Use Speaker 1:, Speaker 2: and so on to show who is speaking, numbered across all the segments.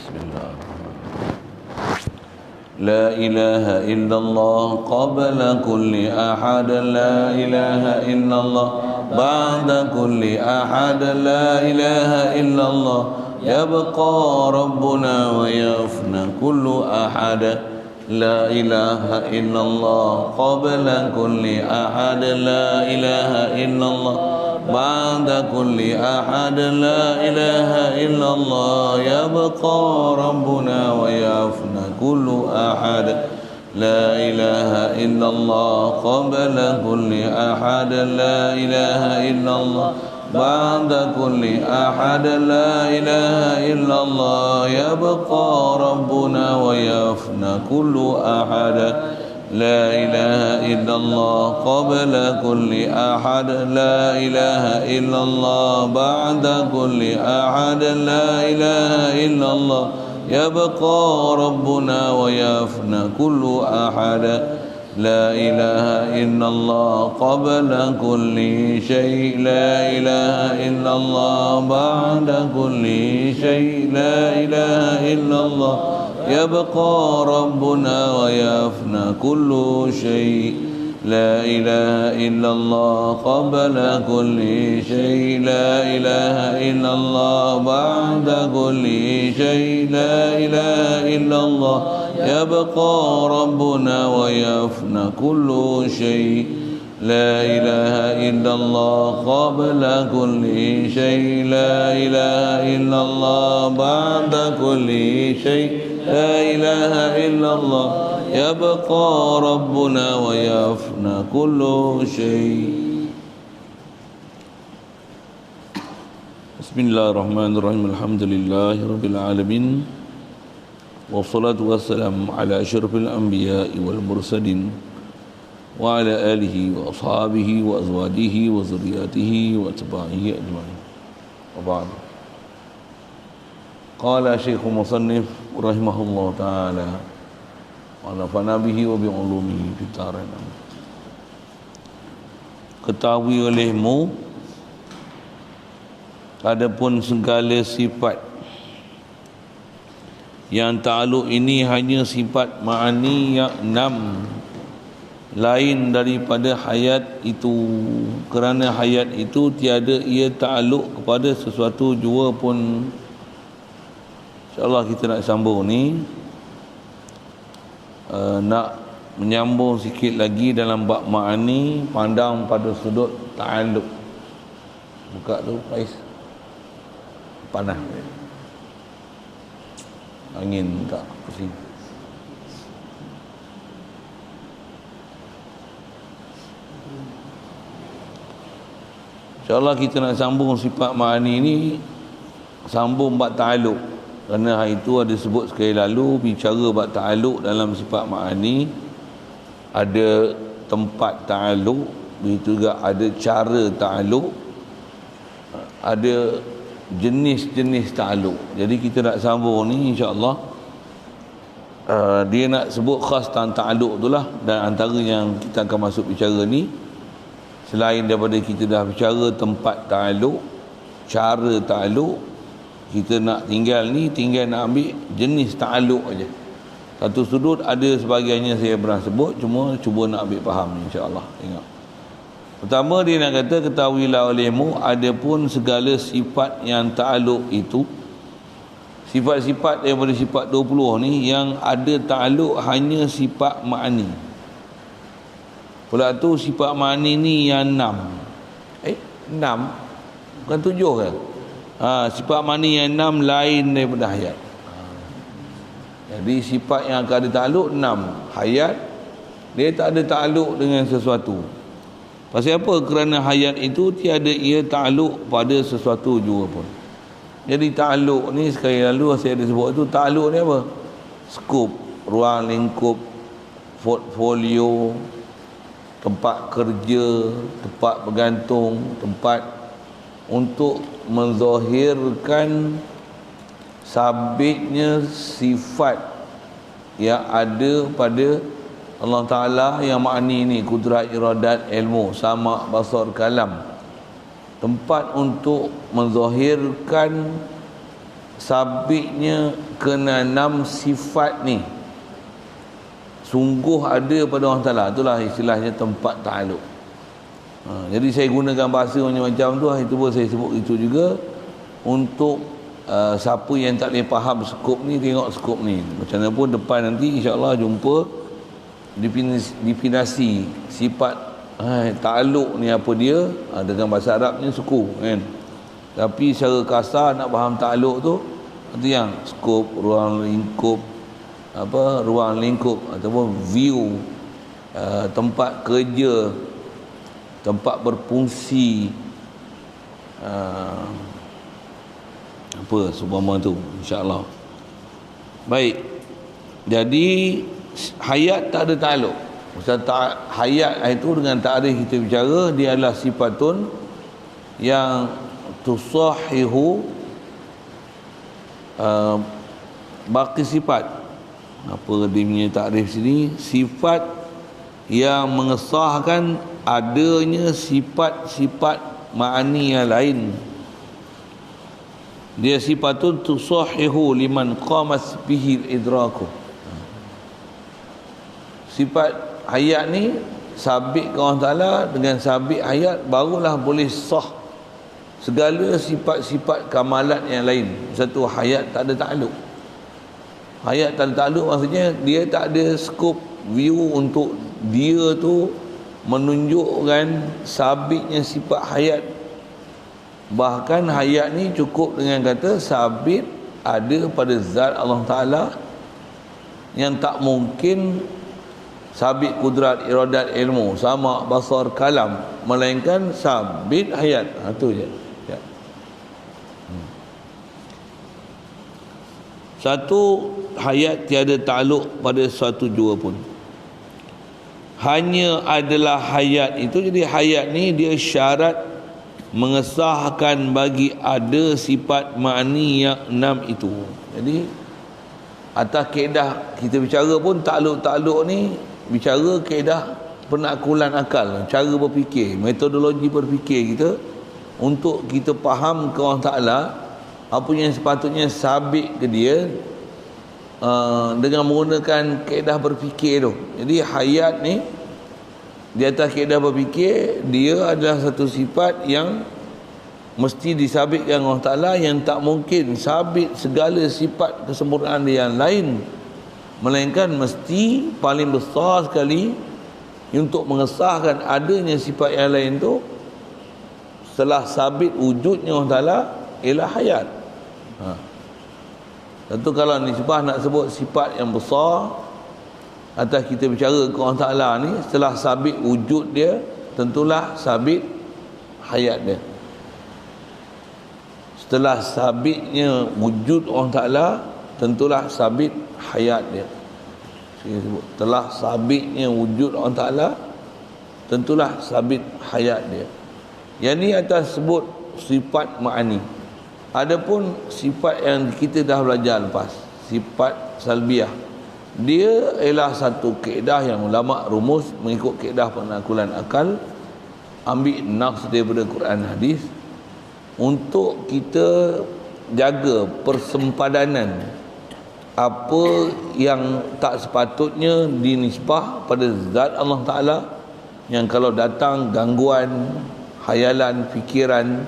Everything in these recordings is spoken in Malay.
Speaker 1: Bismillahirrahmanirrahim. La ilaha illallah qabla kulli ahad, la ilaha illallah ba'da kulli ahad, la ilaha illallah yabqa rabbuna wa yafna kullu ahad. La ilaha illallah qabla kulli ahad, la ilaha illallah ba'da kulli ahad, la ilaha illallah yabqa rabbuna wa yafna kullu ahad. La ilaha illallah qabla kulli ahad, la ilaha illallah ba'da kulli ahad, la ilaha illallah yabqa rabbuna wa yafna kullu ahad. La ilaha illallah qabla kulli ahad, la ilaha illallah ba'da kulli ahad, la ilaha illallah yabqa rabbuna wa yafna kullu ahad. La ilaha illallah qabla kulli shay, la ilaha illallah ba'da kulli shay, la ilaha illallah yabqa rabbuna wa yafna kullu shay. La ilaha illallah qabla kulli shay, la ilaha illallah ba'da kulli shay, la ilaha illallah yabqa rabbuna wa yafna kullu shay. La ilaha illallah qabla kulli shay, la ilaha illallah ba'da kulli shay, la ilaha illallah yabqa rabbuna wa yafna kullu shay. Bismillahirrahmanirrahim. Alhamdulillahi rabbil alamin. Wassalatu wassalamu ala asyrafil anbiya'i wal mursalin wa ala alihi wa ashabihi wa azwajihi wa zurriyatihi wa atba'ihi ajma'in. Wa ba'd. Qala Syekh Musannif rahimahullah ta'ala wa nafa'ana bihi wa bi'ulumihi fid dharain. Ketahui olehmu adapun segala sifat yang ta'aluk ini hanya sifat ma'ani yang 6, lain daripada hayat itu, kerana hayat itu tiada ia ta'aluk kepada sesuatu jua pun. InsyaAllah kita nak sambung ni, nak menyambung sikit lagi dalam bab ma'ani, pandang pada sudut ta'aluk. Buka tu Faiz, panas angin tak pusing. InsyaAllah kita nak sambung sifat ma'ani ni, sambung bab ta'aluk. Kerana hari itu ada sebut sekali lalu, bicara bab ta'aluk dalam sifat ma'ani, ada tempat ta'aluk, begitu juga ada cara ta'aluk, ada jenis-jenis ta'aluk. Jadi kita nak sambung ni insya-Allah, dia nak sebut khas tentang ta'aluk itulah. Dan antara yang kita akan masuk bicara ni, selain daripada kita dah bicara tempat ta'aluk, cara ta'aluk, kita nak tinggal nak ambil jenis ta'aluk aja. Satu sudut ada sebahagiannya saya pernah sebut, cuma cuba nak ambil faham insya-Allah. Tengok. Pertama dia nak kata, ketahuilah olehmu adapun segala sifat yang ta'aluk itu, sifat-sifat daripada sifat 20 ni yang ada ta'aluk hanya sifat ma'ani. Pula tu sifat ma'ani ni yang 6. 6 bukan 7 ke? Sifat ma'ani yang 6 lain daripada hayat. Jadi sifat yang akan ada ta'aluk 6. Hayat dia tak ada ta'aluk dengan sesuatu. Pasal apa? Kerana hayat itu tiada ia ta'aluk pada sesuatu jua pun. Jadi ta'aluk ni sekali lalu saya ada sebut tu, ta'aluk ni apa? Skop, ruang lingkup, portfolio, tempat kerja, tempat bergantung, tempat untuk menzahirkan sabitnya sifat yang ada pada Allah Ta'ala yang makni ni, kudrat, iradat, ilmu, sama, basar, kalam. Tempat untuk menzahirkan sabitnya ke-6 sifat ni sungguh ada pada Allah Ta'ala. Itulah istilahnya tempat ta'aluk. Jadi saya gunakan bahasa macam tu, itu pun saya sebut itu juga untuk siapa yang tak boleh faham skop ni, tengok skop ni. Macam mana pun depan nanti insya-Allah jumpa definisi sifat ta'aluk ni apa dia, dengan bahasa Arabnya suku kan. Tapi secara kasar nak faham ta'aluk tu itu yang skop, ruang lingkup, ruang lingkup ataupun view, tempat kerja, tempat berfungsi, apa seumpama tu, insya-Allah. Baik. Jadi hayat tak ada ta'aluk. Maksud hayat itu dengan takrif kita bicara, dia adalah sifatun yang tusahihu baki sifat. Apa dia punya takrif sini? Sifat yang mengesahkan adanya sifat-sifat ma'ani yang lain. Dia sifatun tusahihu liman qamas bihi idraku. Sifat hayat ni sabit ke Allah Ta'ala, dengan sabit hayat barulah boleh sah segala sifat-sifat kamalat yang lain. Satu hayat tak ada ta'aluk. Hayat tak ada ta'aluk maksudnya dia tak ada skop view untuk dia tu menunjukkan sabitnya sifat hayat. Bahkan hayat ni cukup dengan kata sabit ada pada zat Allah Ta'ala yang tak mungkin sabit kudrat, iradat, ilmu, sama, basar, kalam, melainkan sabit hayat. Itu je ya. Satu, hayat tiada ta'aluk pada suatu jua pun, hanya adalah hayat itu. Jadi hayat ni dia syarat mengesahkan bagi ada sifat ma'ni yang 6 itu. Jadi atas kaedah kita bicara pun ta'aluk ni bicara kaedah penakulan akal, cara berfikir, metodologi berfikir kita untuk kita faham ke Allah Ta'ala apa yang sepatutnya sabit ke dia dengan menggunakan kaedah berfikir tu. Jadi hayat ni di atas kaedah berfikir, dia adalah satu sifat yang mesti disabitkan Allah Ta'ala, yang tak mungkin sabit segala sifat kesempurnaan dia yang lain, melainkan mesti paling besar sekali untuk mengesahkan adanya sifat yang lain tu setelah sabit wujudnya Allah Ta'ala ialah hayat. Tentu kalau nisbah nak sebut sifat yang besar atas kita bicara ke Allah Ta'ala ni, setelah sabit wujud dia tentulah sabit hayat dia. Setelah sabitnya wujud Allah Ta'ala tentulah sabit hayat dia. Saya sebut telah sabitnya wujud Allah Ta'ala tentulah sabit hayat dia. Yang ni atas sebut sifat ma'ani. Adapun sifat yang kita dah belajar lepas, sifat salbiah, dia ialah satu kaedah yang ulama rumus mengikut kaedah penakulan akal, ambil nafs daripada Quran hadis untuk kita jaga persempadanan apa yang tak sepatutnya dinisbah pada zat Allah Ta'ala, yang kalau datang gangguan, hayalan, fikiran,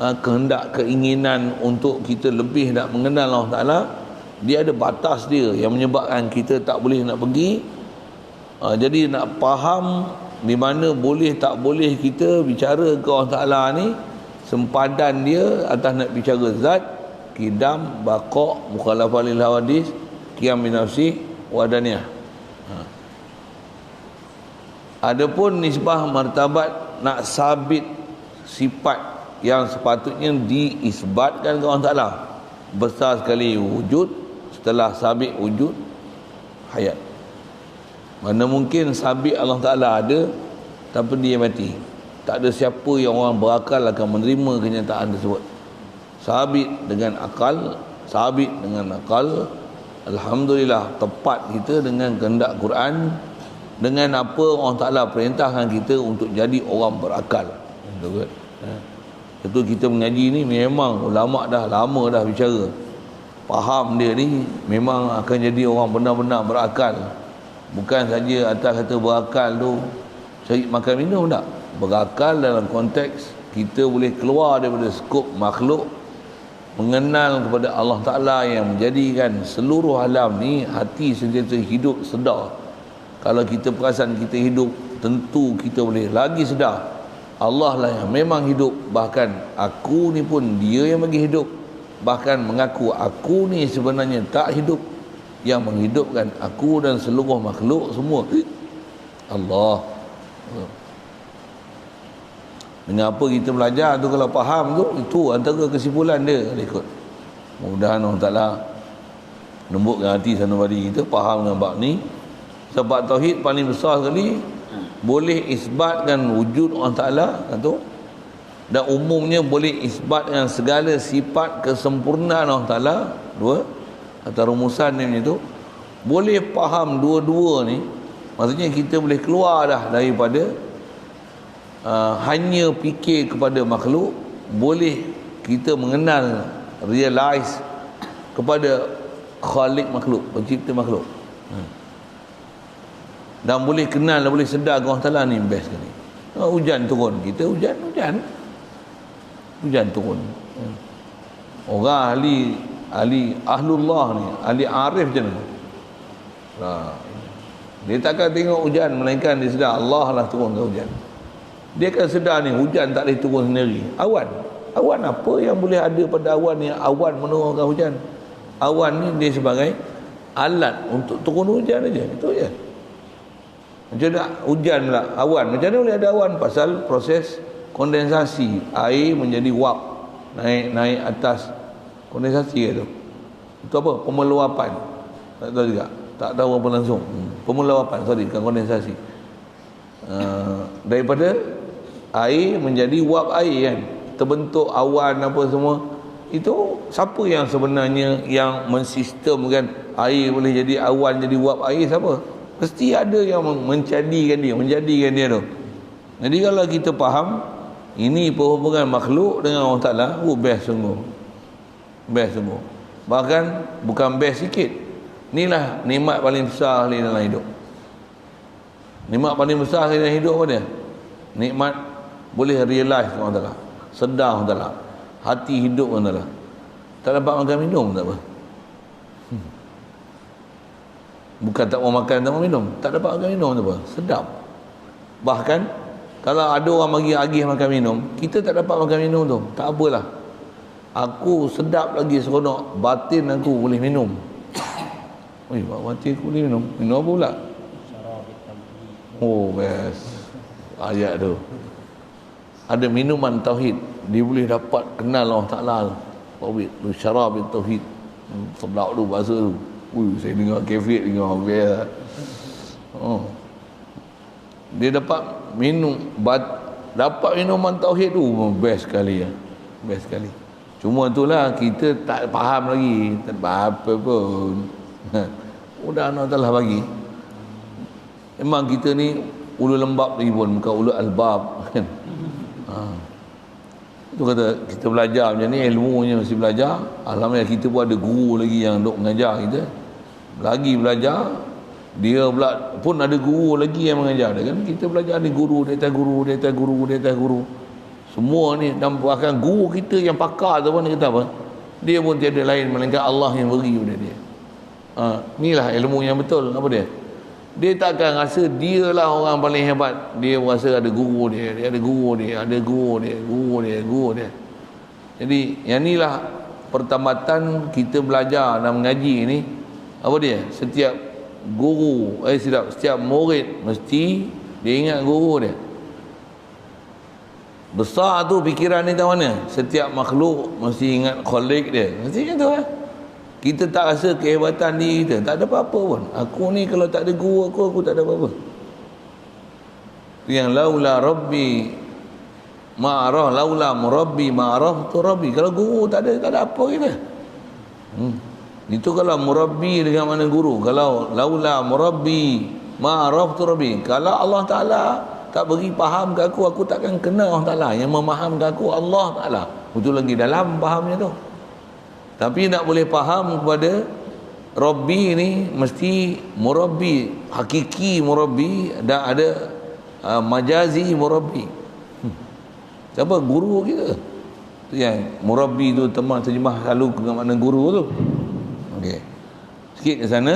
Speaker 1: kehendak, keinginan untuk kita lebih nak mengenal Allah Ta'ala, dia ada batas dia yang menyebabkan kita tak boleh nak pergi. Jadi nak faham di mana boleh tak boleh kita bicara ke Allah Ta'ala ni, sempadan dia atas nak bicara zat, kidam, baqa', mukhalafah lil hawadis, qiyam bi nafsi, wadaniyah. Adapun nisbah martabat nak sabit sifat yang sepatutnya diisbatkan ke Allah Ta'ala, besar sekali wujud, setelah sabit wujud hayat. Mana mungkin sabit Allah Ta'ala ada tapi dia mati. Tak ada siapa yang orang berakal akan menerima kenyataan tersebut. Sabit dengan akal, sabit dengan akal, alhamdulillah tepat kita dengan kehendak Quran, dengan apa Allah Ta'ala perintahkan kita untuk jadi orang berakal. Contoh kita mengaji ni memang ulama dah lama dah bicara. Faham dia ni memang akan jadi orang benar-benar berakal. Bukan saja atas kata berakal tu cari makan minum tak. Berakal dalam konteks kita boleh keluar daripada skop makhluk, mengenal kepada Allah Ta'ala yang menjadikan seluruh alam ni hati sentiasa hidup sedar. Kalau kita perasan kita hidup, tentu kita boleh lagi sedar Allah lah yang memang hidup. Bahkan aku ni pun dia yang bagi hidup. Bahkan mengaku aku ni sebenarnya tak hidup. Yang menghidupkan aku dan seluruh makhluk semua Allah. Mengapa kita belajar tu, kalau faham tu, itu antara kesimpulan dia ikut. Mudah-mudahan Allah Ta'ala lembutkan hati sanubari kita faham dengan bab ni. Sebab tauhid paling besar sekali boleh isbatkan wujud Allah Ta'ala tu, dan umumnya boleh isbatkan segala sifat kesempurnaan Allah Ta'ala. Dua atau rumusan ni macam tu. Boleh faham dua-dua ni, maksudnya kita boleh keluar dah daripada hanya fikir kepada makhluk. Boleh kita mengenal, realize kepada khalik makhluk, pencipta makhluk. Dan boleh kenal dan boleh sedar Allah Ta'ala ni best sekali. Hujan turun, kita hujan turun. Orang ahli ahlullah ni, ahli arif je ni. Dia takkan tengok hujan melainkan dia sedar Allah lah turunkan hujan. Dia akan sedar ni hujan tak boleh turun sendiri. Awan apa yang boleh ada pada awan ni? Awan menurunkan hujan. Awan ni dia sebagai alat untuk turun hujan aja. Itu je. Macam nak hujan pula awan. Macam mana boleh ada awan? Pasal proses kondensasi. Air menjadi wap, naik atas. Kondensasi ke tu? Itu apa? Pemeluapan. Tak tahu juga. Tak tahu apa langsung. Pemeluapan, bukan kondensasi. Daripada air menjadi wap air kan. Terbentuk awan apa semua. Itu siapa yang sebenarnya yang mensistemkan air boleh jadi awan, jadi wap air? Siapa? Mesti ada yang menjadikan dia tu. Jadi kalau kita faham ini perhubungan makhluk dengan Allah Ta'ala, best sungguh. Bahkan bukan best sikit. Inilah nikmat paling besar dalam hidup. Nikmat paling besar dalam hidup apa dia? Nikmat boleh realize Allah Ta'ala, sedar Allah Ta'ala, hati hidup Allah Ta'ala. Tak dapat makan minum tak apa. Bukan tak mau makan, tak mau minum, tak dapat makan minum tak apa, sedap. Bahkan kalau ada orang bagi agih makan minum, kita tak dapat makan minum tu, tak apalah, aku sedap lagi seronok, batin aku boleh minum. Batin aku boleh minum apa pula? Oh best ayat tu. Ada minuman tauhid, dia boleh dapat kenal Allah Ta'ala. Tauhid tu, syarabit tauhid. Sedap tu bahasa tu. Saya dengar kefir, dengar best. Dia dapat minum, dapat minuman tauhid tu best sekali ya. Best sekali. Cuma itulah kita tak faham lagi, tak apa pun. Udah Allah Ta'ala bagi. Memang kita ni ulu lembab lagi pun, bukan ulu albab kan. Itu kata kita belajar macam ni, ilmunya mesti belajar. Alhamdulillah kita pun ada guru lagi yang duk mengajar kita. Lagi belajar, dia pula pun ada guru lagi yang mengajar dia kan. Kita belajar ni guru, di atas guru, di atas guru, di atas guru. Semua ni, dan bahkan guru kita yang pakar tu pun dia kata apa? Dia pun tiada lain melainkan Allah yang beri kepada dia. Inilah ilmu yang betul. Apa dia? Dia takkan rasa dia lah orang paling hebat. Dia rasa ada guru dia, dia ada guru dia, ada guru dia, guru dia. Jadi yang inilah pertambatan kita belajar dan mengaji ni. Apa dia? Setiap guru, setiap murid mesti dia ingat guru dia. Besar tu fikiran ni tahu mana? Setiap makhluk mesti ingat khalik dia. Mesti macam tu lah. Kita tak rasa kehebatan diri kita, tak ada apa-apa pun. Aku ni kalau tak ada guru aku tak ada apa-apa. Yang laula rabbi ma'arah, laula murabbi ma'arah tu rabbi. Kalau guru tak ada apa kita. Itu kalau murabbi dengan mana guru. Kalau laula murabbi ma'arah tu rabbi. Kalau Allah Ta'ala tak beri faham ke aku takkan kenal Allah Ta'ala. Yang memahamkan aku Allah Ta'ala. Betul lagi dalam fahamnya tu. Tapi nak boleh faham kepada Rabbi ni mesti murabbi, hakiki murabbi, dan ada majazi murabbi. Siapa? Guru kita. Tu yang murabbi tu terjemah selalu dengan makna guru tu. Okey. Sikit ke sana.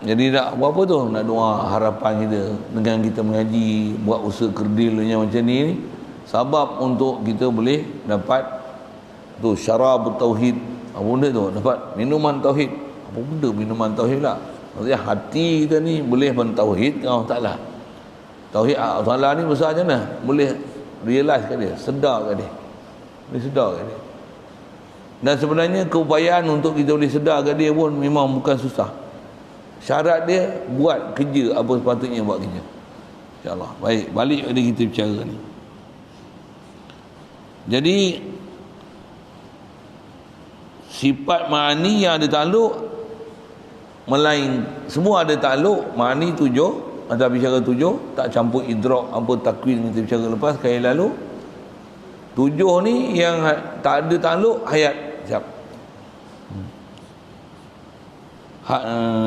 Speaker 1: Jadi nak buat apa tu? Nak doa harapan kita dengan kita mengaji, buat usaha kerdilnya macam ni, sebab untuk kita boleh dapat tu syarab tauhid. Apa benda tu? Dapat minuman tauhid. Apa benda minuman tauhid pula? Maksudnya hati kita ni boleh mentauhid ke Allah Ta'ala. Tauhid Allah Ta'ala ni besar macam mana? Boleh realize ke dia? Sedar ke dia? Boleh sedar ke dia? Dan sebenarnya keupayaan untuk kita boleh sedar ke dia pun memang bukan susah. Syarat dia buat kerja apa sepatutnya buat kerja. InsyaAllah. Baik, balik pada kita bicara ni. Jadi sifat ma'ani yang ada takluk melain, semua ada takluk. Ma'ani 7, ada bicara 7, tak campur idrak apa takwin kita bicara lepas sekali lalu. 7 ni yang tak ada takluk hayat. Siap.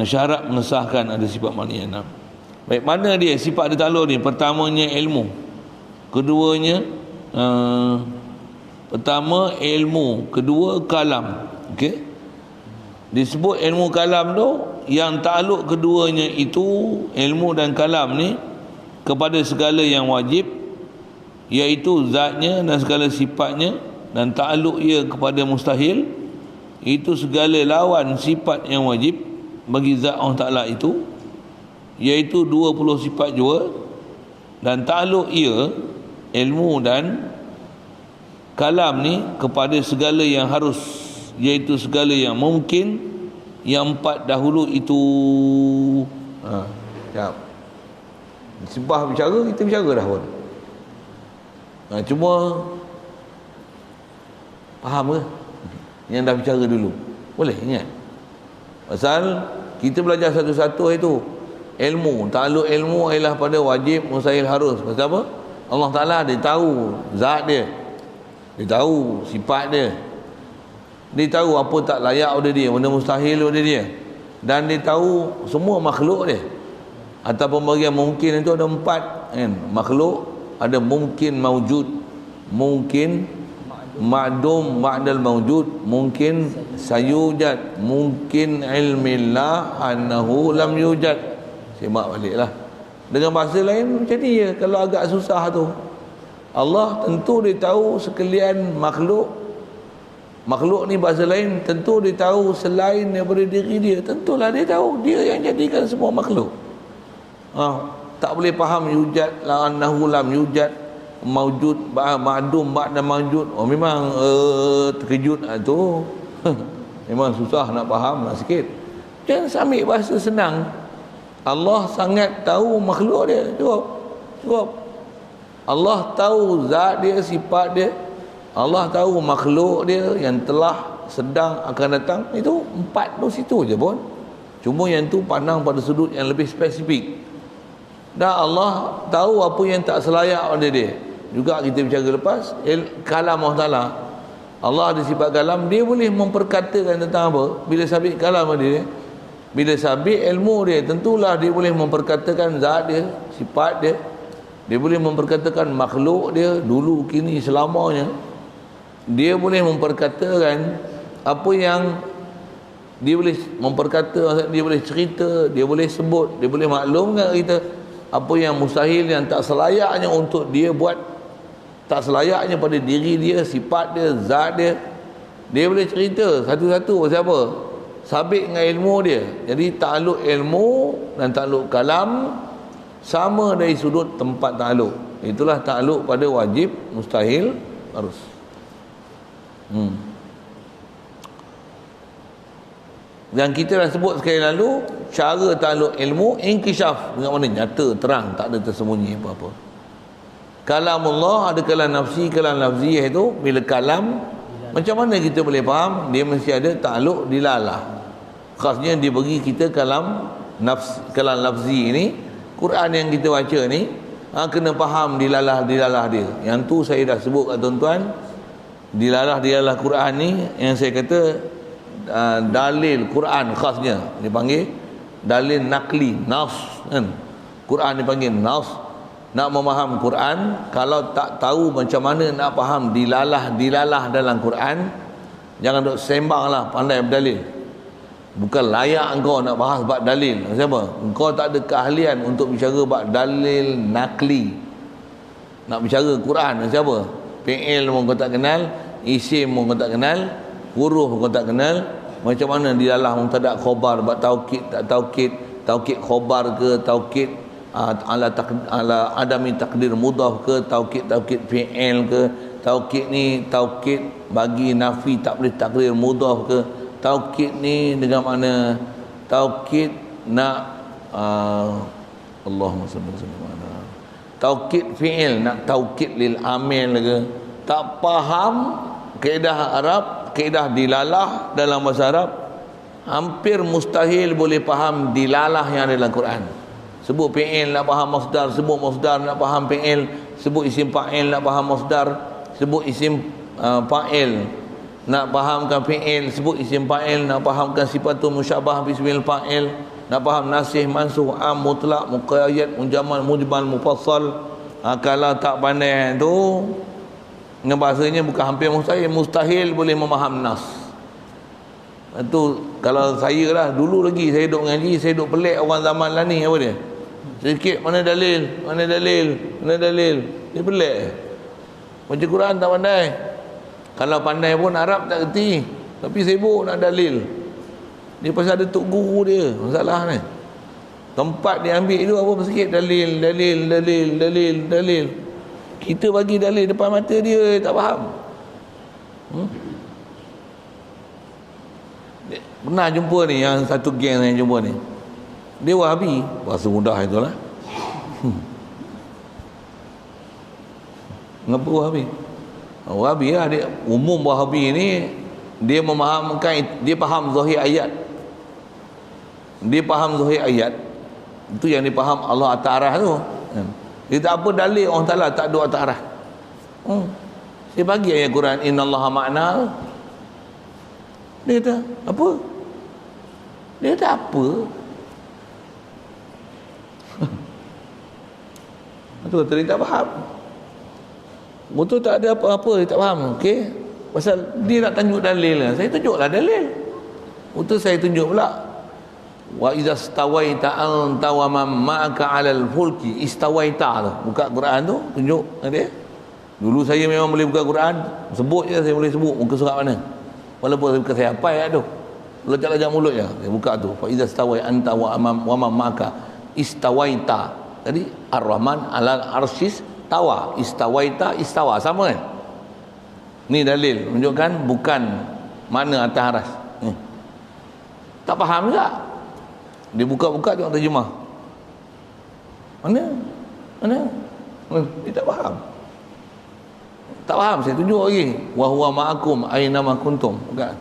Speaker 1: Syarat mengesahkan ada sifat ma'ani 6. Baik, mana dia sifat ada takluk ni? Pertamanya ilmu. Keduanya pertama ilmu, kedua kalam. Okey. Disebut ilmu kalam tu yang takluk keduanya itu, ilmu dan kalam ni, kepada segala yang wajib, iaitu zatnya dan segala sifatnya, dan takluk ia kepada mustahil, itu segala lawan sifat yang wajib bagi zat Allah Ta'ala itu, iaitu 20 sifat jua, dan takluk ia, ilmu dan kalam ni, kepada segala yang harus, iaitu segala yang mungkin, yang 4 dahulu itu. Siap. Sebab bicara, kita bicara dah pun. Cuma faham ke yang dah bicara dulu? Boleh ingat? Pasal kita belajar satu-satu itu ilmu, takluk ilmu ialah pada wajib, mustahil, harus. Pasal apa? Allah Ta'ala dia tahu zat dia, dia tahu sifat dia, dia tahu apa tak layak pada dia, benda mustahil pada dia, dan dia tahu semua makhluk dia. Ataupun bahagian mungkin itu ada 4 kan? Makhluk ada mungkin maujud, mungkin ma'dum ba'dal maujud, mungkin sayujad, mungkin ilmillah annahu lam yujad. Semak baliklah. Dengan bahasa lain macam ni je. Kalau agak susah tu, Allah tentu dia tahu sekalian makhluk. Makhluk ni bahasa lain tentu dia tahu selain daripada diri dia. Tentulah dia tahu, dia yang jadikan semua makhluk. Tak boleh faham yujad la annahu lam yujad, maujud ma'dum ba'da maujud. Memang terkejut tu. Memang susah nak faham lah sikit. Jangan ambil bahasa senang. Allah sangat tahu makhluk dia. Cukup. Allah tahu zat dia, sifat dia. Allah tahu makhluk dia yang telah, sedang, akan datang. Itu 4 tu situ je pun. Cuma yang tu pandang pada sudut yang lebih spesifik. Dan Allah tahu apa yang tak selayak pada dia. Juga kita bicara lepas, kalam Allah Ta'ala. Allah ada sifat kalam, dia boleh memperkatakan tentang apa. Bila sabit kalam dia, bila sabit ilmu dia, tentulah dia boleh memperkatakan zat dia, sifat dia. Dia boleh memperkatakan makhluk dia dulu, kini, selamanya. Dia boleh memperkatakan apa yang dia boleh memperkata, dia boleh cerita, dia boleh sebut, dia boleh maklumkan kita apa yang mustahil, yang tak selayaknya untuk dia buat, tak selayaknya pada diri dia, sifat dia, zat dia. Dia boleh cerita satu-satu pasal apa? Sabit dengan ilmu dia. Jadi takluk ilmu dan takluk kalam sama dari sudut tempat takluk. Itulah takluk pada wajib, mustahil, harus. Dan kita dah sebut sekali lalu, cara takluk ilmu inkishaf, dengan mana nyata, terang, tak ada tersembunyi apa-apa. Kalamullah ada kalam nafsi, kalam lafzi, iaitu bila kalam, macam mana kita boleh faham? Dia mesti ada takluk dilalah. Khasnya dia bagi kita kalam nafs, kalam lafzi ini. Quran yang kita baca ni kena faham dilalah dia. Yang tu saya dah sebut kat tuan-tuan, dilalah Quran ni yang saya kata dalil Quran khasnya dipanggil dalil nakli, nas kan. Quran dipanggil nas. Nak memaham Quran, kalau tak tahu macam mana nak faham dilalah dalam Quran, jangan duk sembanglah pandai berdalil. Bukan layak engkau nak bahas bab dalil. Siapa? Engkau tak ada keahlian untuk bicara bab dalil nakli. Nak bicara Quran siapa? Fi'il pun kau tak kenal, isim pun kau tak kenal, huruf pun kau tak kenal. Macam mana dilalah mubtada khabar, bab taukid tak taukid khabar ke, taukid ala adami takdir mudhaf ke, taukid fi'il ke, taukid ni taukid bagi nafi tak boleh takdir mudhaf ke, taukid ni dengan mana taukid nak Allahumma salli alaihi taukid fi'il nak taukid lil amil ke, tak faham kaedah Arab, kaedah dilalah dalam bahasa Arab, hampir mustahil boleh faham dilalah yang ada dalam Quran. Sebut fi'il nak faham masdar, sebut masdar nak faham fi'il, sebut isim fa'il nak faham masdar, sebut isim fa'il nak fahamkan fi'il, sebut isim fa'il, nak fahamkan sifatul musyabah bismil fa'il, nak faham nasih, mansuh, am, mutlak, muqayyad, munjamal, mujmal, mufassal. Kalau tak pandai tu, dengan bahasanya bukan hampir mustahil boleh memaham nas. Itu kalau saya lah, dulu lagi saya duk ngaji, saya duk pelik orang zaman lah ni, apa dia? Sedikit mana dalil. Dia pelik. Baca Quran tak pandai. Kalau pandai pun Arab tak kerti, tapi sibuk nak dalil. Dia pasal ada tok guru dia, masalah ni. Tempat dia ambil tu apa sikit dalil. Kita bagi dalil depan mata dia tak faham. Pernah jumpa ni, yang satu geng yang jumpa ni, dia Wahabi, bahasa mudah itulah. Ngapa Wahabi? Wahabi lah, dia umum Wahabi ni dia memahamkan, dia faham zahir ayat. Dia faham zahir ayat. Itu yang dia faham Allah atas arah tu. Dia tak apa dalil Allah Taala tak ada atas arah. Dia bagi ayat Quran innallaha ma'na. Dia kata apa? Dia kata apa? Itu kata dia tak faham. Betul tak ada apa-apa, dia tak faham. Okey, pasal dia nak tunjuk dalil lah. Saya tunjuklah dalil. Betul saya tunjuk pula. Wa iza stawaita anta wa man ma'aka 'alal fulki istawaita tu. Buka Quran tu, tunjuk dia. Dulu saya memang boleh buka Quran, sebut je saya boleh sebut muka surat mana. Walaupun saya hafal ayat tu. Lejak-lejak mulut je. Saya buka tu. Fa iza stawai anta wa man ma'aka istawaita. Jadi Ar-Rahman 'alal arsyis tawa, istawaita, istawa, sama kan? Ni dalil menunjukkan bukan mana atas aras. Tak faham juga. Dia buka-buka tengok terjemah. Mana? Dia tak faham. Tak faham, saya tunjuk lagi. Wa huwa ma'akum aina ma kuntum. Bukan.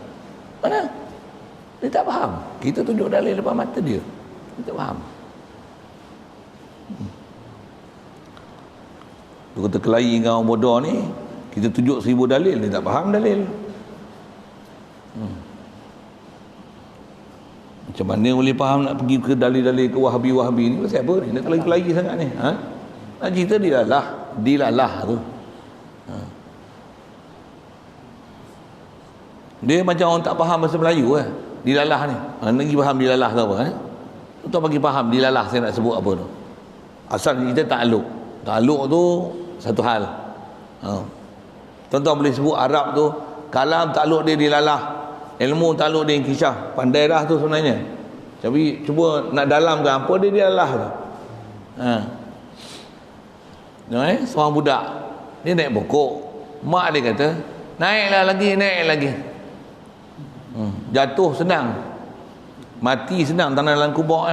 Speaker 1: Mana? Dia tak faham. Kita tunjuk dalil depan mata dia. Dia tak faham. Dia kata kelahi dengan orang bodoh ni, kita tunjuk 1000 dalil, dia tak faham dalil. Macam mana boleh faham nak pergi ke dalil-dalil ke Wahabi ni? Pasal apa ni? Nak kelahi sangat ni? Nak cerita dilalah tu. Dia macam orang tak faham bahasa Melayu dilalah ni. Lagi faham dilalah tu apa? Tuan bagi faham dilalah saya nak sebut apa tu. Asal kita takluk. Takluk tu satu hal. Tuan-tuan boleh sebut Arab tu, kalam takluk dia dilalah, ilmu takluk dia inkishaf. Pandai dah tu sebenarnya. Tapi cuba nak dalamkan apa dia dilalah tu. Seorang budak dia naik pokok, mak dia kata naik lagi. Jatuh senang, mati senang, tanah dalam kubur.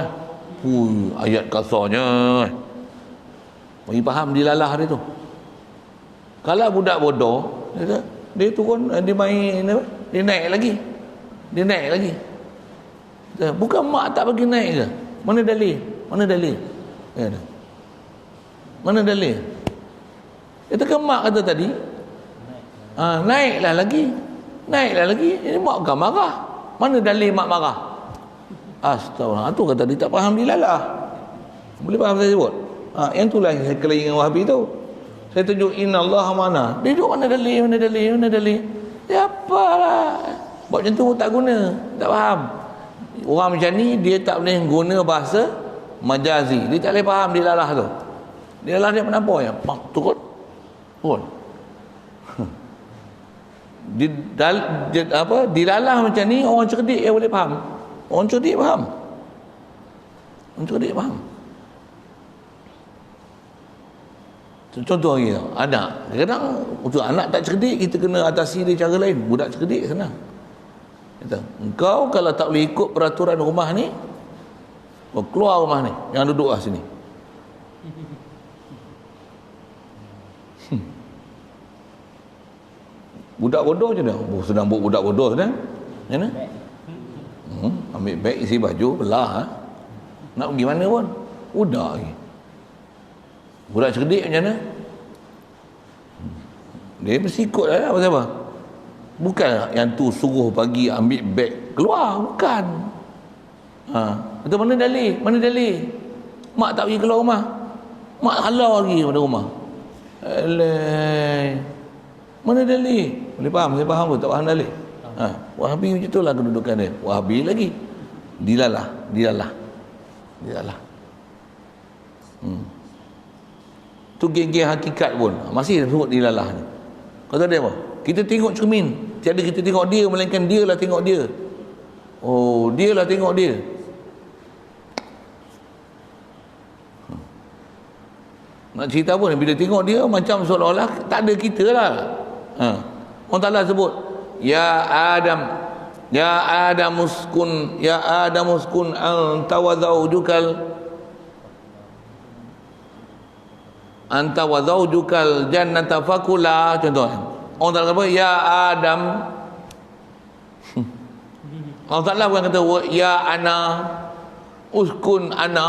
Speaker 1: Ayat kasarnya. Bagi faham dilalah dia tu. Kalau budak bodoh, dia turun, dia main, dia naik lagi. Bukan mak tak bagi naik ke? Mana dalil? Mana dalil? Kata kan mak kata tadi, naiklah lagi. Ini mak bukan marah. Mana dalil mak marah? Astagfirullah. Tu kata dia tak faham dilalah. Boleh faham saya sebut? Yang itulah yang saya kelahi dengan Wahabi tu. Saya tunjuk innallaha mana. Dia duduk mana dalil. Ya apalah. Buat macam tu tak guna. Tak faham. Orang macam ni dia tak boleh guna bahasa majazi. Dia tak boleh faham dilalah tu. Dilalah dia kenapa ya? Mak turun. Dilalah macam ni orang cerdik yang boleh faham. Orang cerdik faham. Contoh lagi tau, anak. Kadang-kadang untuk anak tak cerdik, kita kena atasi dia cara lain. Budak cerdik senang. Kata, engkau kalau tak boleh ikut peraturan rumah ni, kau keluar rumah ni, jangan duduk lah sini. Budak bodoh je dah. Sedang buat budak bodoh sedang. Macam mana? Ambil beg, isi baju, belah. Nak pergi mana pun. Budak lagi. Budak cerdik macam mana? Dia mesti ikut lah. Pasal apa? Bukan yang tu suruh pagi ambil beg keluar. Bukan. Kata mana dalil? Mak tak pergi keluar rumah. Mak halau lagi pada rumah. Alah. Mana dalil? Boleh faham? Saya faham pun tak faham dalil. Wahabi macam itulah kedudukan dia. Wahabi lagi. Dilalah. Tu geng-geng hakikat pun masih sebut dilalah ni. Kata dia apa? Kita tengok cermin. Tiada kita tengok dia, melainkan dia lah tengok dia. Oh, dia lah tengok dia. Nak cerita pun bila tengok dia macam seolah-olah tak ada kita lah. Allah Ta'ala sebut, Ya Adam uskun anta wa zawjukal jannata fakula. Contohnya Allah Ta'ala kata ya Adam. Allah Ta'ala bukan kata ya ana uskun ana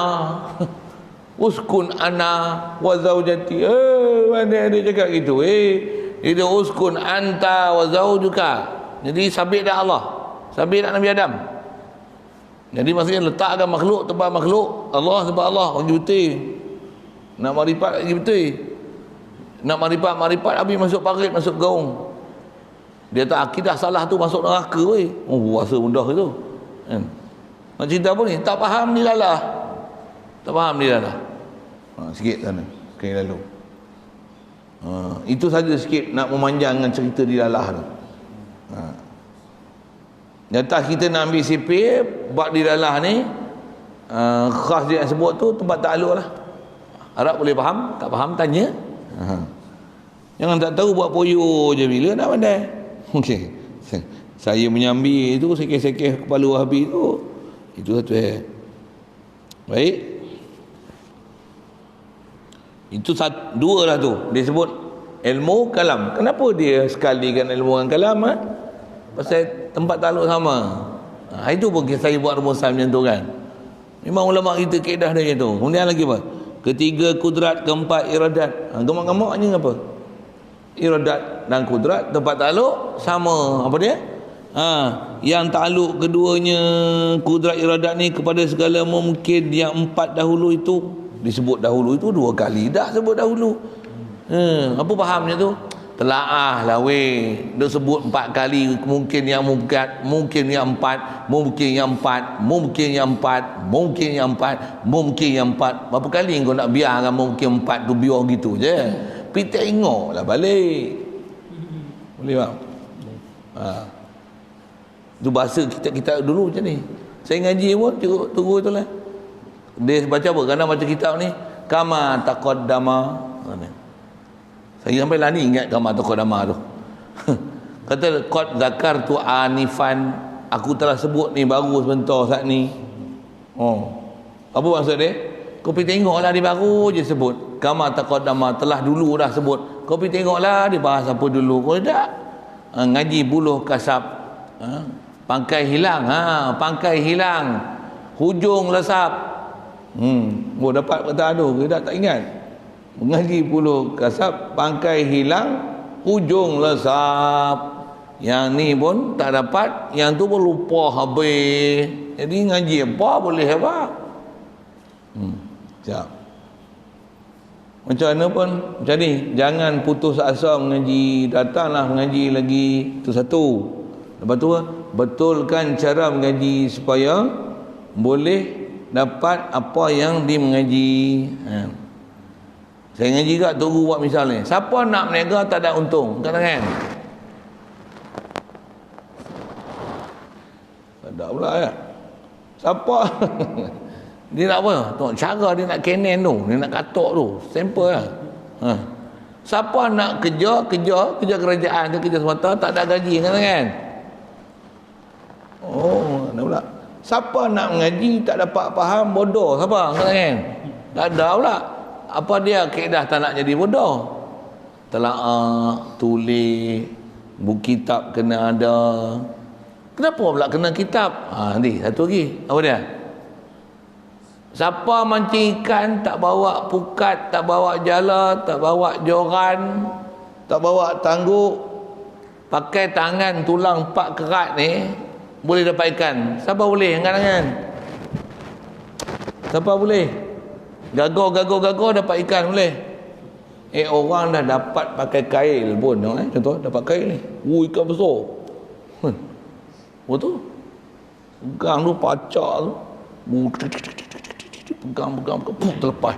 Speaker 1: wa zawjati. Mana dia cakap gitu? Itu uskun anta wa zawjuka. Jadi sabit dah Allah, sabit dah Nabi Adam. Jadi maksudnya letakkan makhluk tempat makhluk, Allah tempat Allah. Orang betul. Nak marifat lagi betul. Nak marifat habis masuk parit, masuk gaung. Dia tak akidah salah tu masuk neraka weh. Rasa mudah itu. Kan? Nak cerita apa ni? Tak faham dilalah. Sikit sana sekali lalu. Itu saja sikit nak memanjangkan cerita dilalah tu. Nyata kita nak ambil sipir bab dilalah ni, khas dia yang sebut tu tempat takluk lah. Harap boleh faham, tak faham tanya. Jangan tak tahu buat poyo je bila nak pandai. Okey. Saya menyambi itu sekeh-sekeh kepala Wahabi tu. Itu satu baik. Itu dua lah tu. Dia sebut ilmu kalam. Kenapa dia sekalikan ilmu dengan kalam? Pasal tempat takluk sama. Itu pun saya buat rumusan macam tu kan. Memang ulama kita kaedah dia macam tu. Kemudian lagi apa? Ketiga kudrat, keempat iradat. Gamak-gamaknya apa? Iradat dan kudrat tempat takluk sama. Apa dia? Yang takluk keduanya kudrat iradat ni kepada segala mungkin yang empat dahulu itu disebut dahulu itu dua kali dah sebut dahulu. Apa fahamnya tu? Telaah lah weh. Dia sebut 4 kali mungkin yang empat, mungkin yang empat, mungkin yang empat, mungkin yang empat, mungkin yang empat, mungkin yang empat. Berapa kali kau nak biarkan mungkin 4 tu biar gitu je? Pergi tengoklah balik. Boleh tak? Itu bahasa kita dulu macam ni. Saya ngaji pun tunggu itulah. Dia baca apa? Kerana baca kitab ni kama taqaddama. Saya sampai lah ni ingat kama taqaddama tu. Kata qad zakartu anifan, aku telah sebut ni baru sebentar saat ni. Apa maksud dia? Kau pergi tengoklah dia baru je sebut kama taqaddama, telah dulu dah sebut. Kau pergi tengoklah dia bahas apa dulu. Kau tak ngaji buluh kasab, pangkai hilang, pangkai hilang, hujung lesap. Dapat kata aduh, dia tak ingat. Mengaji 10 kasab, pangkai hilang, hujung lesap. Yang ni pun tak dapat, yang tu pun lupa habis. Jadi ngaji apa boleh apa? Siap. Macam mana pun, macam ni, jangan putus asa mengaji. Datanglah mengaji lagi, itu satu. Lepas tu, betulkan cara mengaji supaya boleh dapat apa yang dimengaji. Saya ngaji kat tunggu buat misalnya. Siapa nak berniaga tak ada untung? Angkat tangan. Tak ada pula ya. Siapa? Dia nak apa? Tengok cara dia nak kenen tu, dia nak katok tu. Simple lah. Siapa nak kerja kerajaan ke kerja semata tak ada gaji, angkat tangan. Oh, ada pula. Siapa nak mengaji tak dapat faham, bodoh siapa? Angkat tangan. Tak ada pula. Apa dia kaedah tak nak jadi bodoh? Telaah, tulis, buku kitab kena ada. Kenapa pula kena kitab? Nanti satu lagi. Apa dia? Siapa mancing ikan tak bawa pukat, tak bawa jala, tak bawa joran, tak bawa tangguk, pakai tangan tulang 4 kerat ni, boleh dapat ikan. Siapa boleh? Angkat tangan. Siapa boleh? Gagal dapat ikan boleh. Orang dah dapat pakai kail pun, contoh dapat kail ni. Ikan besar. Betul? Pegang tu pacak tu. Pegang, puk terlepas.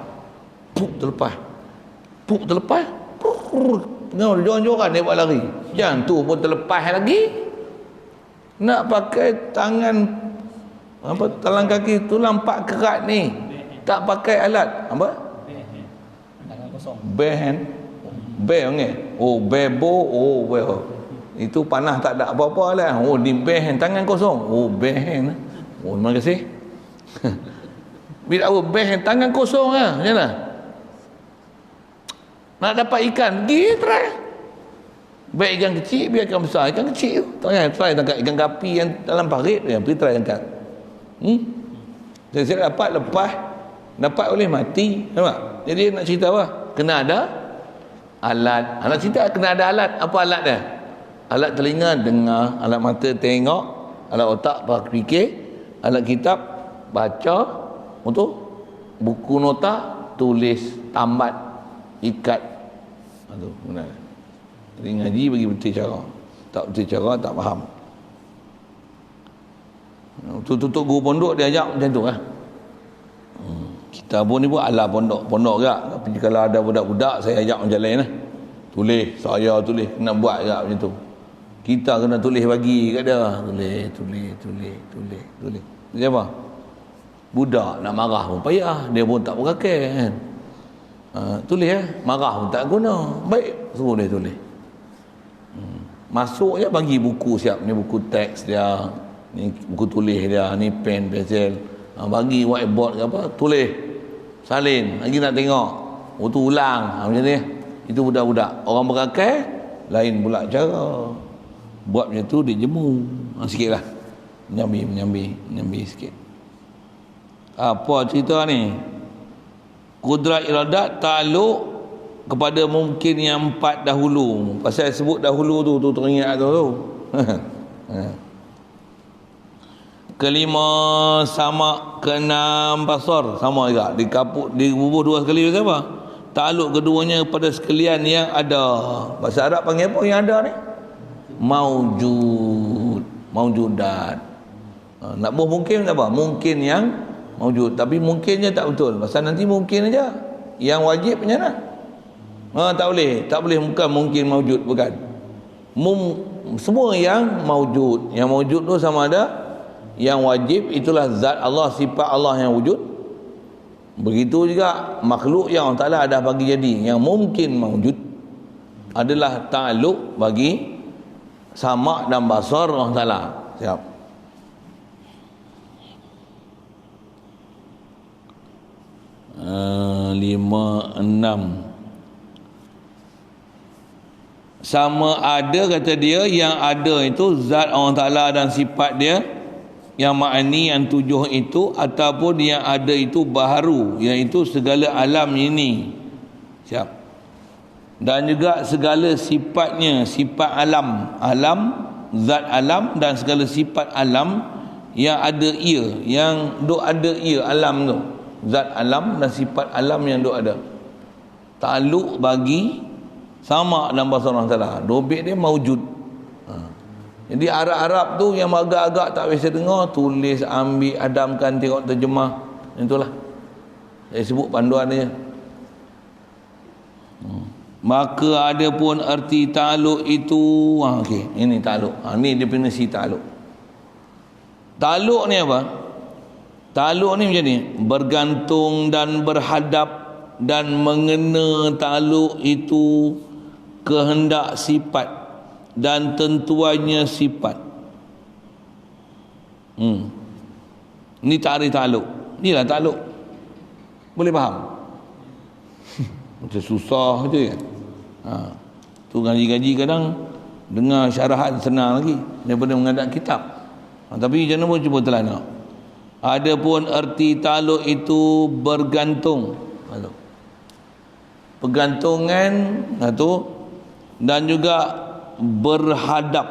Speaker 1: Tengok joran-joran dia buat lari. Yang tu pun terlepas lagi. Nak pakai tangan talang kaki tulang 4 kerat ni, tak pakai alat apa? Tangan kosong. Bare hand. Bare ni. Oh, bare bow. Oh, well. Itu panah tak ada apa-apa lah. Oh, di bare hand, tangan kosong. Oh, bare hand. Oh, terima kasih. Bila bare hand, tangan kosong lah. Macam mana? Nak dapat ikan, pergi try. Baik ikan kecil, biar ikan besar. Ikan kecil tu, try tangkap ikan gapi yang dalam parit, pergi try tangkap. Saya dapat lepas, dapat boleh mati. Nampak? Jadi nak cerita apa? Kena ada alat. Nak cerita kena ada alat. Apa alat dia? Alat telinga dengar, alat mata tengok, alat otak fikir, alat kitab baca, untuk buku nota tulis, tamat, ikat. Aduh, benar. Jadi ngaji bagi betul cara. Tak betul cara tak faham. Tutup guru pondok dia ajak macam tu lah. Kita pun ni pun ala pondok juga. Tapi kalau ada budak-budak saya ajak macam lain lah. Tulis, saya tulis, kena buat juga macam tu. Kita kena tulis bagi kat dia. Tulis. Dia apa? Budak nak marah pun payah. Dia pun tak berakai kan. Tulis marah pun tak guna. Baik, suruh dia tulis. Masuk je bagi buku siap. Ni buku teks dia, ni buku tulis dia, ni pen, pensel. Bagi whiteboard ke apa, tulis, salin, lagi nak tengok. Tu ulang. Macam ni. Itu budak-budak. Orang berakai lain pula cara. Buat macam tu dia jemu sikit lah. Menyambi sikit. Apa cerita ni? Kudrat iradat ta'aluk kepada mungkin yang 4 dahulu. Pasal sebut dahulu tu teringat tu. Kelima sama, keenam basar sama juga. Dibubuh 2 sekali apa? Ta'aluk keduanya pada sekalian yang ada. Bahasa Arab panggil apa yang ada ni? Maujudat. Nak buh mungkin apa? Mungkin yang maujud, tapi mungkinnya tak betul. Pasal nanti mungkin aja. Yang wajib macam mana? Tak boleh bukan mungkin maujud, bukan. Semua yang maujud. Yang maujud tu sama ada yang wajib itulah zat Allah, sifat Allah yang wujud. Begitu juga makhluk yang Allah Ta'ala ada bagi jadi. Yang mungkin maujud adalah ta'aluk bagi sama dan basar Allah Ta'ala. Siap. Lima, enam. Sama ada kata dia, yang ada itu zat Allah Ta'ala dan sifat dia, yang makni yang 7 itu, ataupun yang ada itu baharu, iaitu segala alam ini, Siap. Dan juga segala sifatnya, sifat alam, zat alam dan segala sifat alam yang ada ia, yang duk ada ia alam tu. Zat alam dan sifat alam yang duk ada. Takluk bagi sama dalam bahasa Allah Taala. Dobit dia maujud. Jadi Arab-Arab tu yang agak-agak tak biasa dengar, tulis, ambil, adamkan, tengok terjemah. Itulah. Saya sebut panduan dia. Maka ada pun erti ta'aluk itu. Okey, ini ta'aluk. Ini definisi ta'aluk. Ta'aluk ni apa? Ta'aluk ni macam ni, bergantung dan berhadap dan mengena ta'aluk itu kehendak sifat dan tentuannya sifat. Ni ta'rif ta'aluk. Inilah ta'aluk. Boleh faham? Macam susah je kan. Tu gaji-gaji kadang dengar syarahan senang lagi daripada mengadap kitab. Tapi macam mana pun cuba telah. Adapun erti ta'aluk itu bergantung. Pergantungan tu dan juga berhadap.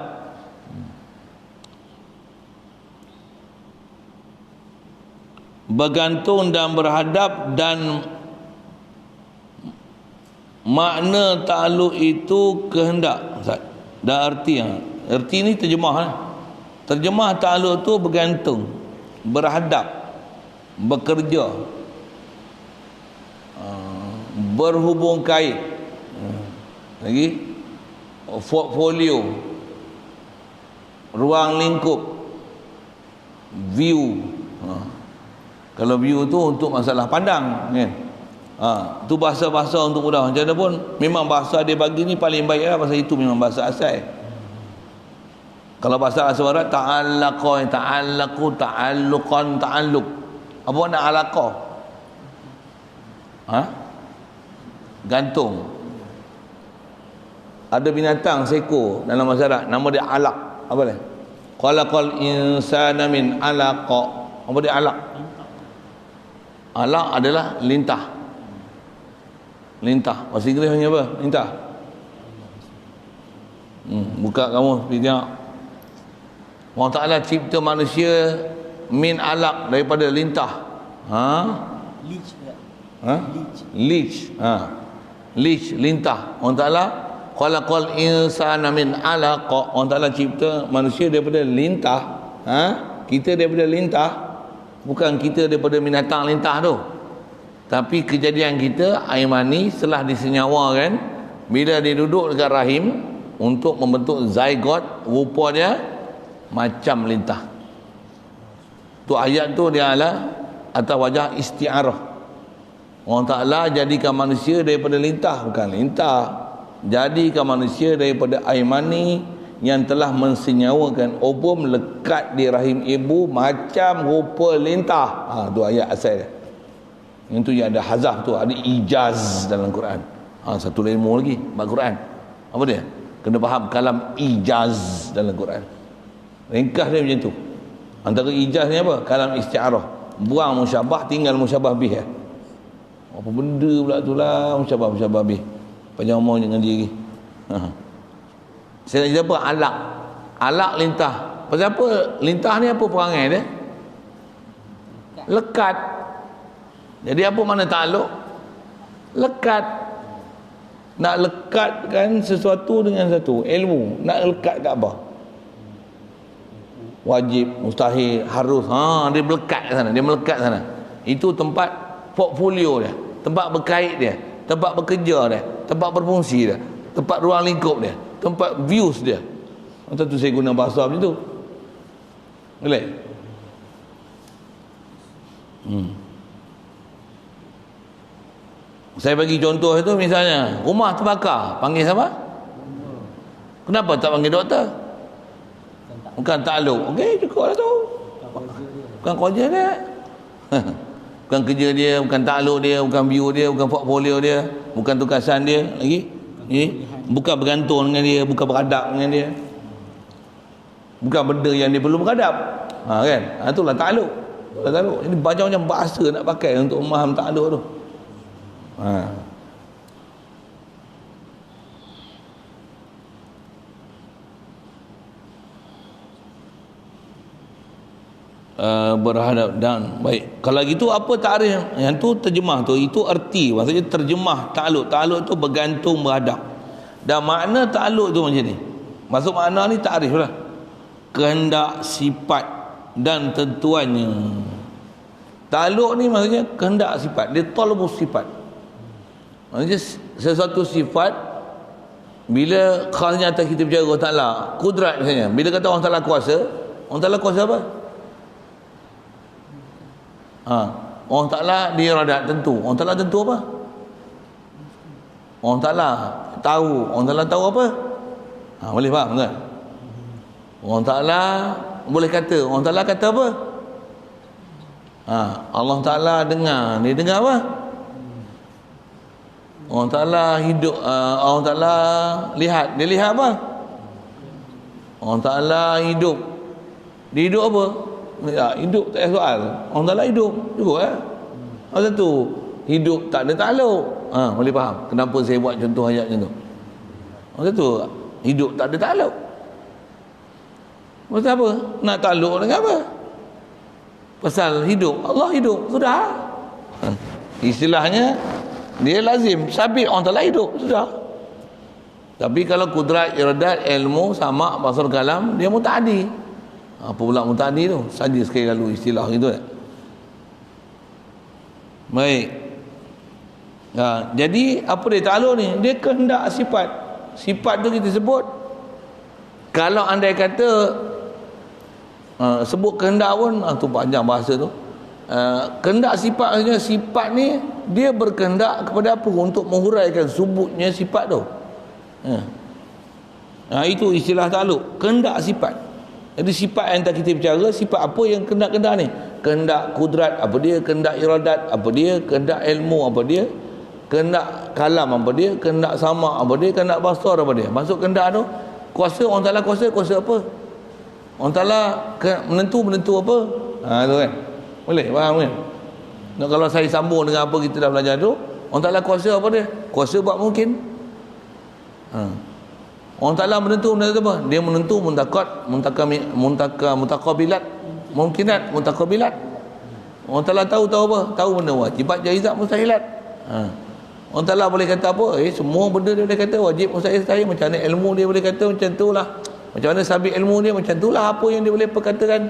Speaker 1: Bergantung dan berhadap dan makna ta'aluk itu kehendak dan erti. Erti ni terjemah. Terjemah ta'aluk tu bergantung, berhadap, bekerja, berhubung kait, lagi portfolio, ruang lingkup, view. Kalau view tu untuk masalah pandang kan. Tu bahasa-bahasa untuk mudah. Macam mana pun memang bahasa dia bagi ni paling baik lah, bahasa itu memang bahasa asal. Kalau bahasa asal Arab ta'allaqah, ta'allaqu, ta'alluqan, ta'alluq. Apa makna alaqah? Gantung. Ada binatang seekor dalam masyarakat nama dia alaq. Apa dia? Khalaqal insana min alaqa. Apa dia alaq? Alaq adalah lintah. Lintah. Bahasa Inggeris panggil apa? Lintah. Buka kamu tengok. Allah Ta'ala cipta manusia min alaq, daripada lintah.
Speaker 2: Leech.
Speaker 1: Leech. Leech, lintah. Allah Ta'ala khalaqal insana min alaq. Allah Ta'ala cipta manusia daripada lintah. Kita daripada lintah. Bukan kita daripada binatang lintah tu. Tapi kejadian kita, air mani setelah disenyawakan, bila dia duduk dekat rahim untuk membentuk zygote, rupa dia macam lintah. Tu ayat tu dia adalah atas wajah isti'arah. Allah Ta'ala jadikan manusia daripada lintah, bukan lintah. Jadikan manusia daripada air mani yang telah mensenyawakan ovum lekat di rahim ibu macam rupa lintah. Tu ayat asal dia. Yang tu yang ada hazaf tu, ada ijaz dalam Quran. Satu ilmu lagi bab Quran. Apa dia? Kena faham kalam ijaz dalam Quran. Ringkas dia macam tu. Antara ijaz ni apa? Kalam isti'arah. Buang musyabah, tinggal musyabah bih. Apa benda pula tu lah musyabah bih. Panjang umur dengan dia lagi. Saya nak cerita apa? Alaq. Alaq lintah. Pasal apa? Lintah ni apa perangai dia? Lekat. Jadi apa makna ta'aluk? Lekat. Nak lekatkan sesuatu dengan satu. Ilmu. Nak lekat kat apa? Wajib, mustahil, harus. Dia melekat kat sana. Dia melekat sana. Itu tempat portfolio dia. Tempat berkait dia. Tempat bekerja dia. Tempat berfungsi dia. Tempat ruang lingkup dia. Tempat views dia. Tentu saya guna bahasa macam tu. Boleh? Saya bagi contoh itu, misalnya rumah terbakar, panggil siapa? Kenapa tak panggil doktor? Bukan ta'aluk. Okey, cukup lah tu. Bukan kerja dia. Bukan kerja dia, bukan ta'aluk dia, bukan view dia, bukan portfolio dia, bukan tugasan dia lagi. Bukan bergantung dengan dia, bukan beradab dengan dia. Bukan benda yang dia perlu beradab. Kan? Itulah ta'aluk. Jadi banyak-banyak bahasa nak pakai untuk memaham ta'aluk tu. berhadap dan baik. Kalau gitu apa takrif yang tu terjemah tu? Itu erti, maksudnya terjemah ta'alluq. Ta'alluq tu bergantung, berhadap. Dan makna ta'alluq tu macam ni. Maksud makna ni takrif lah. Kehendak, sifat dan tentuannya. Ta'alluq ni maksudnya kehendak, sifat. Dia talabus sifat. Maksudnya sesuatu sifat bila khasnya atas kita bicara Allah Ta'ala, kudrat misalnya. Bila kata Allah Ta'ala kuasa, Allah Ta'ala kuasa apa? Allah Ta'ala dia iradat tentu. Allah Ta'ala tentu apa? Allah Ta'ala tahu. Allah Ta'ala tahu apa? Boleh faham kan? Allah Ta'ala boleh kata. Allah Ta'ala kata apa? Allah Ta'ala dengar. Dia dengar apa? Allah Ta'ala hidup. Allah Ta'ala lihat. Dia lihat apa? Allah Ta'ala hidup. Dia hidup apa? Hidup tak ada soal. Allah Ta'ala hidup juga Macam tu. Hidup tak ada ta'alluq. Boleh faham kenapa saya buat contoh ayat macam tu? Macam tu. Hidup tak ada ta'alluq. Pasal apa? Nak ta'alluq dengan apa? Pasal hidup. Allah hidup. Sudah. Istilahnya dia lazim. Sabit Allah Ta'ala hidup. Sudah. Tapi kalau kudrat, iradat, ilmu, sama, basar, kalam, dia muta'addi. Apa pula muta'addi tu? Saja sekali lalu istilah itu. Baik. Jadi apa dia ta'alluq ni? Dia kehendak sifat. Sifat tu kita sebut. Kalau andai kata sebut kehendak pun tu panjang bahasa tu. Kehendak sifat maksudnya sifat ni dia berkehendak kepada apa? Untuk menghuraikan subutnya sifat tu. Itu istilah ta'alluq. Kehendak sifat. Jadi sifat yang kita bicara, sifat apa yang kehendak-kehendak ni? Kehendak kudrat apa dia? Kehendak iradat apa dia? Kehendak ilmu apa dia? Kehendak kalam apa dia? Kehendak sama apa dia? Kehendak basar apa dia? Masuk kehendak tu, kuasa Allah Ta'ala kuasa apa? Allah Ta'ala menentu apa? Tu kan. Boleh faham kan? Kalau saya sambung dengan apa kita dah belajar tu, Allah Ta'ala kuasa apa dia? Kuasa buat mungkin. Allah Ta'ala menentu apa? Dia menentu muntaqabilat, mungkinat, muntaqabilat. Allah Ta'ala tahu apa? Tahu benda wajibat, jaizat, mustahilat. Allah Ta'ala boleh kata apa? Semua benda dia boleh kata wajib, mustahil, macam mana ilmu dia boleh kata macam tu lah. Macam mana sabit ilmu dia macam tu lah. Apa yang dia boleh perkatakan.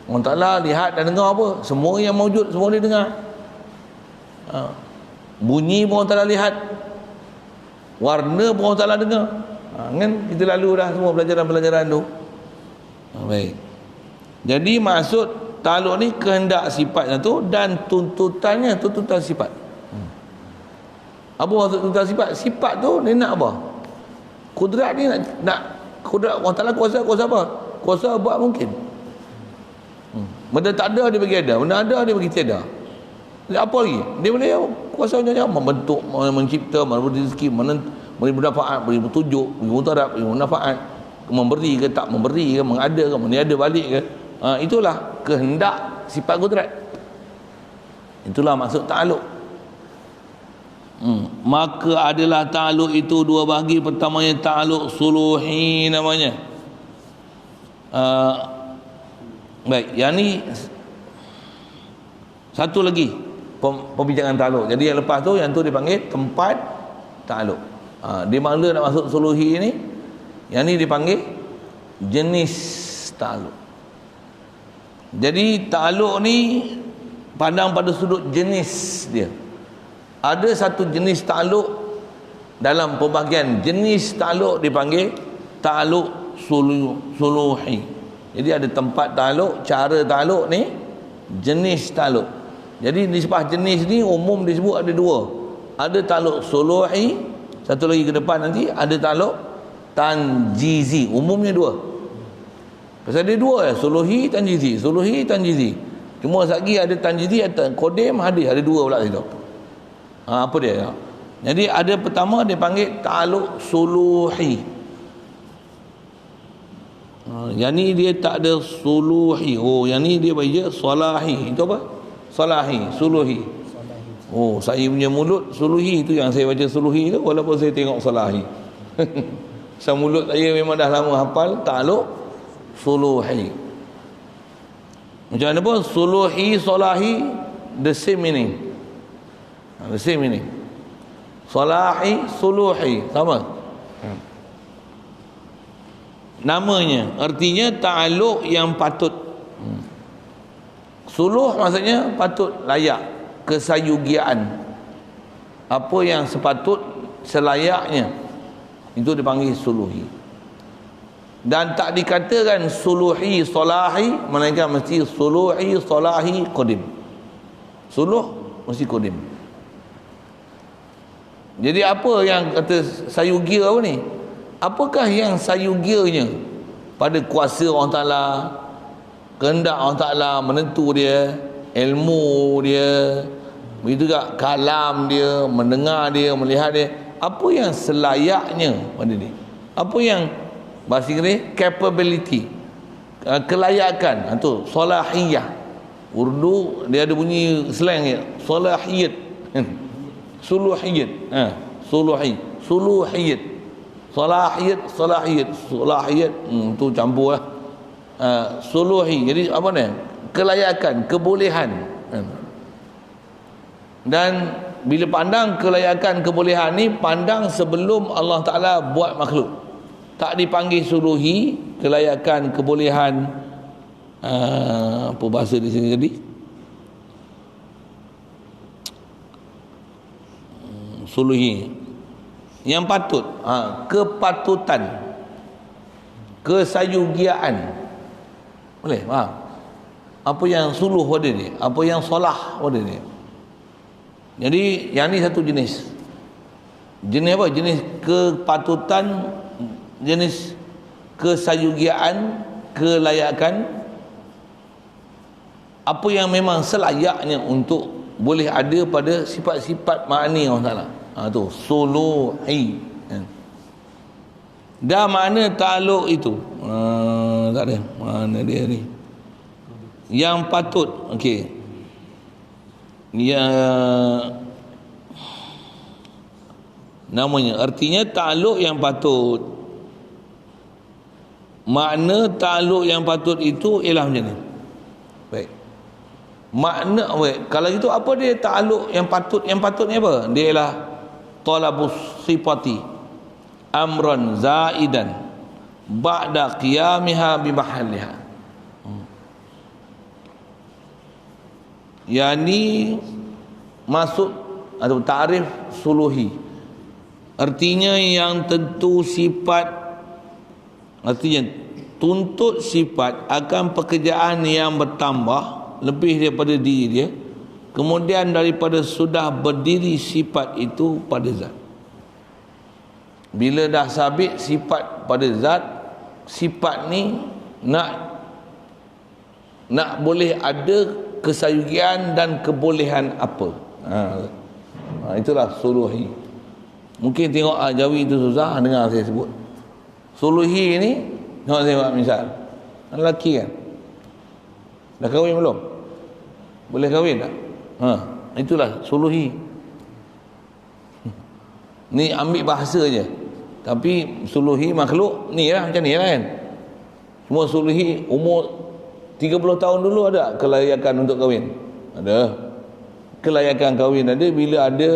Speaker 1: Allah Ta'ala lihat dan dengar apa? Semua yang mawjud, semua dia dengar. Bunyi pun Allah Ta'ala lihat. Warna pun Allah Ta'ala dengar. Kan kita lalu dah semua pelajaran-pelajaran tu. Baik. Jadi maksud ta'alluq ni kehendak sifatnya tu dan tuntutannya, tuntutan sifat. Apa maksud tuntutan sifat? Sifat tu dia nak apa? Kudrat ni nak kudrat Allah Ta'ala kuasa apa? Kuasa buat mungkin. Benda tak ada dia bagi ada, benda ada dia bagi tiada. Apa lagi? Dia boleh kuasa macam membentuk, mencipta, memberi rezeki, memberi manfaat, beri petunjuk, beri mudarat, beri manfaat, memberi ke tak memberi ke, mengada ke, meniada balik ke. Itulah kehendak sifat kudrat. Itulah maksud ta'alluq. Maka adalah ta'alluq itu dua bahagi. Pertamanya ta'alluq suluhi namanya. Baik, yang ni satu lagi pembincangan ta'alluq. Jadi yang lepas tu, yang tu dipanggil tempat ta'alluq. Dia mula nak masuk suluhi ni, yang ni dipanggil jenis ta'alluq. Jadi ta'alluq ni pandang pada sudut jenis dia. Ada satu jenis ta'alluq dalam pembahagian jenis ta'alluq dipanggil ta'alluq suluhi. Jadi ada tempat ta'alluq, cara ta'alluq ni, jenis ta'alluq. Jadi nisbah jenis ni umum disebut ada dua. Ada ta'alluq suluhi, satu lagi ke depan nanti ada ta'alluq tanjizi. Umumnya dua. Pasal dia dua suluhi, tanjizi. Suluhi, tanjizi. Cuma lagi ada tanjizi, ada kodim, hadis. Ada dua pula situ. Apa dia? Jadi ada pertama dia panggil ta'alluq suluhi. Yang ni dia tak ada suluhi. Yang ni dia bagi salahi. Itu apa? Salahi, suluhi. Saya punya mulut suluhi tu, yang saya baca suluhi tu, walaupun saya tengok salahi. So mulut saya memang dah lama hafal ta'alluq suluhi. Macam mana pun suluhi, solahi, the same meaning. The same meaning. Solahi, suluhi, sama. Namanya, artinya ta'alluq yang patut. Suluh maksudnya patut, layak, kesayugiaan. Apa yang sepatut, selayaknya, itu dipanggil suluhi. Dan tak dikatakan suluhi solahi, melainkan mesti suluhi solahi qadim. Suluh mesti qadim. Jadi apa yang kata sayugia apa ni? Apakah yang sayugianya pada kuasa Allah Ta'ala, kehendak Allah Ta'ala menentu dia, ilmu dia, begitu juga kalam dia, mendengar dia, melihat dia. Apa yang selayaknya pada dia? Apa yang bahasa Inggeris capability, kelayakan, itu solahiyah. Urdu dia ada bunyi slang dia, solahiyat, suluhiyat, suluhiyat, solahiyat, tu campur lah. Suluhi, jadi apa ni, kelayakan, kebolehan. Dan bila pandang kelayakan, kebolehan ni, pandang sebelum Allah Ta'ala buat makhluk. Tak dipanggil suluhi, kelayakan, kebolehan, apa bahasa di sini tadi? Suluhi. Yang patut, kepatutan, kesayugiaan. Boleh, faham? Apa yang suluh pada dia, apa yang solah pada dia. Jadi yang ni satu jenis. Jenis apa? Jenis kepatutan, jenis kesayugiaan, kelayakan, apa yang memang selayaknya untuk boleh ada pada sifat-sifat makni Allah Ta'ala. Tu suluhi. Dah mana ta'alluq itu? Tak ada. Mana dia ni? Yang patut, okey. Ya, namanya, artinya ta'alluq yang patut. Makna ta'alluq yang patut itu ialah macam ni. Baik. Makna, baik. Kalau itu apa dia ta'alluq yang patut? Yang patut ni apa? Dia ialah talabus sifati amran zaidan ba'da qiyamiha bi mahalliha. Yani maksud atau ta'rif suluhi. Artinya yang tentu sifat, artinya tuntut sifat akan pekerjaan yang bertambah lebih daripada diri dia, kemudian daripada sudah berdiri sifat itu pada zat. Bila dah sabit sifat pada zat, sifat ni nak boleh ada kesayugian dan kebolehan apa. Itulah suluhi. Mungkin tengok Jawi itu susah dengar saya sebut. Suluhi ni, tengok misal lelaki kan, dah kahwin belum? Boleh kahwin tak? Itulah suluhi. Ni ambil bahasa je, tapi suluhi makhluk ni lah, macam ni lah kan. Semua suluhi umur 30 tahun dulu ada kelayakan untuk kahwin. Ada kelayakan kahwin, ada bila ada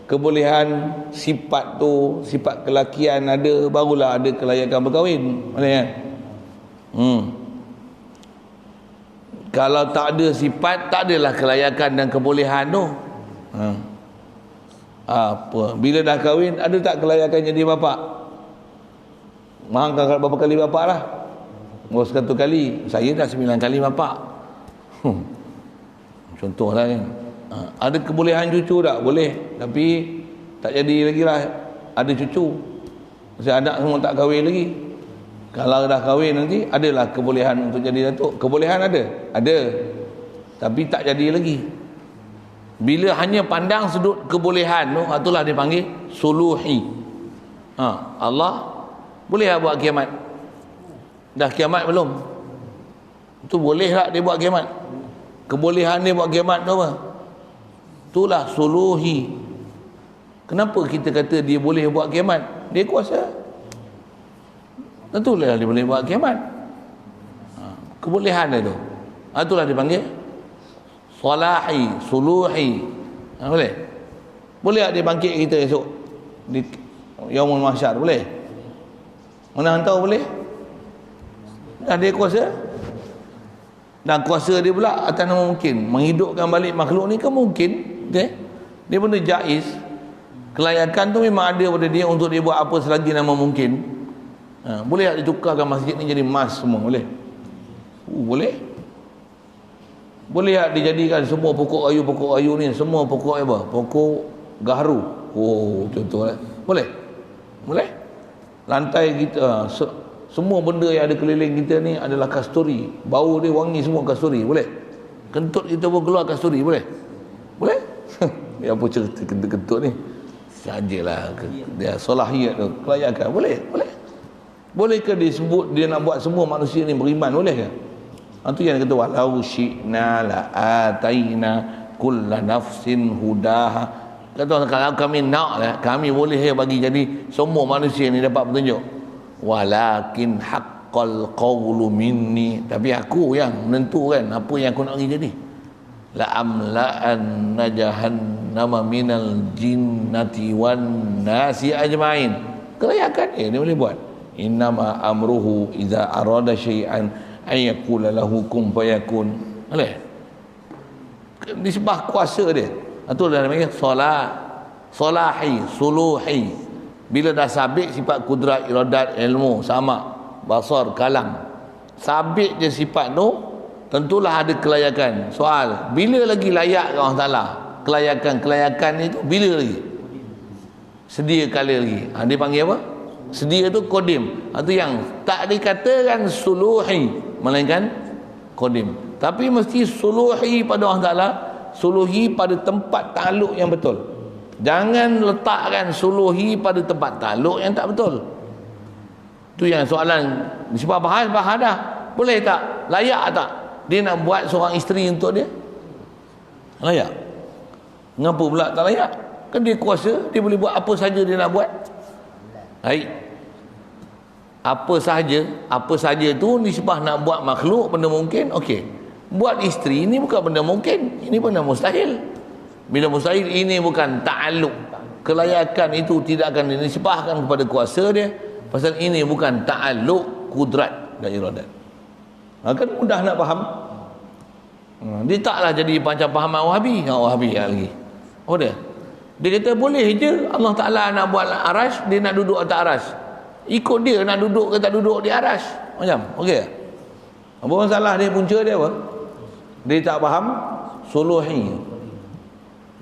Speaker 1: kebolehan sifat tu, sifat kelakian ada, barulah ada kelayakan berkahwin. Mana kan? Kalau tak ada sifat, tak adalah kelayakan dan kebolehan tu. Apa? Bila dah kahwin, ada tak kelayakan jadi bapa? Mahangkan berapa kali bapa lah? Oh, 1 kali. Saya dah 9 kali bapa. Contohlah kan. Ada kebolehan cucu tak? Boleh. Tapi tak jadi lagi lah. Ada cucu. Masih anak semua tak kahwin lagi. Kalau dah kahwin nanti, adalah kebolehan untuk jadi datuk. Kebolehan ada? Ada. Tapi tak jadi lagi. Bila hanya pandang sudut kebolehan tu, itulah dipanggil suluhi. Allah boleh tak buat kiamat? Dah kiamat belum? Itu boleh tak dia buat kiamat? Kebolehan dia buat kiamat tu apa? Itulah suluhi. Kenapa kita kata dia boleh buat kiamat? Dia kuasa. Tentulah dia boleh buat kiamat. Kebolehan dia tu. Itulah dipanggil salahi, suluhi. Boleh? Boleh tak dia bangkit kita esok di Yaumul Mahsyar? Boleh? Mana hang tahu boleh? Dah dia kuasa. Dan kuasa dia pula atas nama mungkin. Menghidupkan balik makhluk ni kan mungkin. Okay? Dia benda jaiz. Kelayakan tu memang ada pada dia untuk dia buat apa selagi nama mungkin. Boleh tak ditukarkan masjid ni jadi emas semua? Boleh? Boleh? Boleh tak dijadikan semua pokok kayu ni semua pokok apa? Pokok gaharu. Contoh lah. Boleh? Boleh? Lantai kita semua benda yang ada keliling kita ni adalah kasturi. Bau dia wangi semua kasturi. Boleh? Kentut kita pun keluar kasturi. Boleh? Boleh? Dia apa cerita kentut-kentut ni? Sajalah dia solahiyat tu, kelayakan. Boleh? Boleh? Bolehkah disebut dia nak buat semua manusia ni beriman? Boleh ke? Itu yang kata walau syi'na la ataina kulla nafsin hudaha. Kata kalau kami nak lah, kami boleh bagi jadi semua manusia ni dapat petunjuk. Walakin haqqal qawlu minni, tapi aku yang menentukan apa yang aku nak bagi jadi. La amla'anna jahannama minal jinnati wan nasi ajmain. Kelayakan dia boleh buat. Innama amruhu idza arada syai'an ay yaqula lahu kun fayakun. Boleh? Disebah kuasa dia. Itu dah namanya salahi, suluhi. Bila dah sabit sifat kudrat, iradat, ilmu, sama, basar, kalam, sabit je sifat tu, tentulah ada kelayakan. Soal, bila lagi layak Allah Ta'ala kelayakan itu? Bila lagi? Sedia kali lagi. Dia panggil apa? Sedia tu kodim. Itu yang tak dikatakan suluhi, melainkan kodim. Tapi mesti suluhi pada Allah Ta'ala, suluhi pada tempat takluk yang betul. Jangan letakkan suluhi pada tempat takluk yang tak betul. Tu yang soalan. Sebab bahas dah. Boleh tak? Layak tak dia nak buat seorang isteri untuk dia? Layak? Kenapa pula tak layak? Kan dia kuasa, dia boleh buat apa saja dia nak buat. Baik. Apa saja tu nisbah nak buat makhluk benda mungkin. Okey. Buat isteri ini bukan benda mungkin, ini benda mustahil. Bila mustahil, ini bukan ta'alluq. Kelayakan itu tidak akan dinisbahkan kepada kuasa dia. Pasal ini bukan ta'alluq kudrat dan iradat. Kan mudah nak faham. Dia taklah jadi macam fahaman Wahabi. Wahabi lagi. Oh dia kata boleh je Allah Ta'ala nak buat arash, dia nak duduk atas arash. Ikut dia nak duduk ke tak duduk di arash. Macam okey. Apa masalah dia, punca dia apa? Dia tak faham suluhi.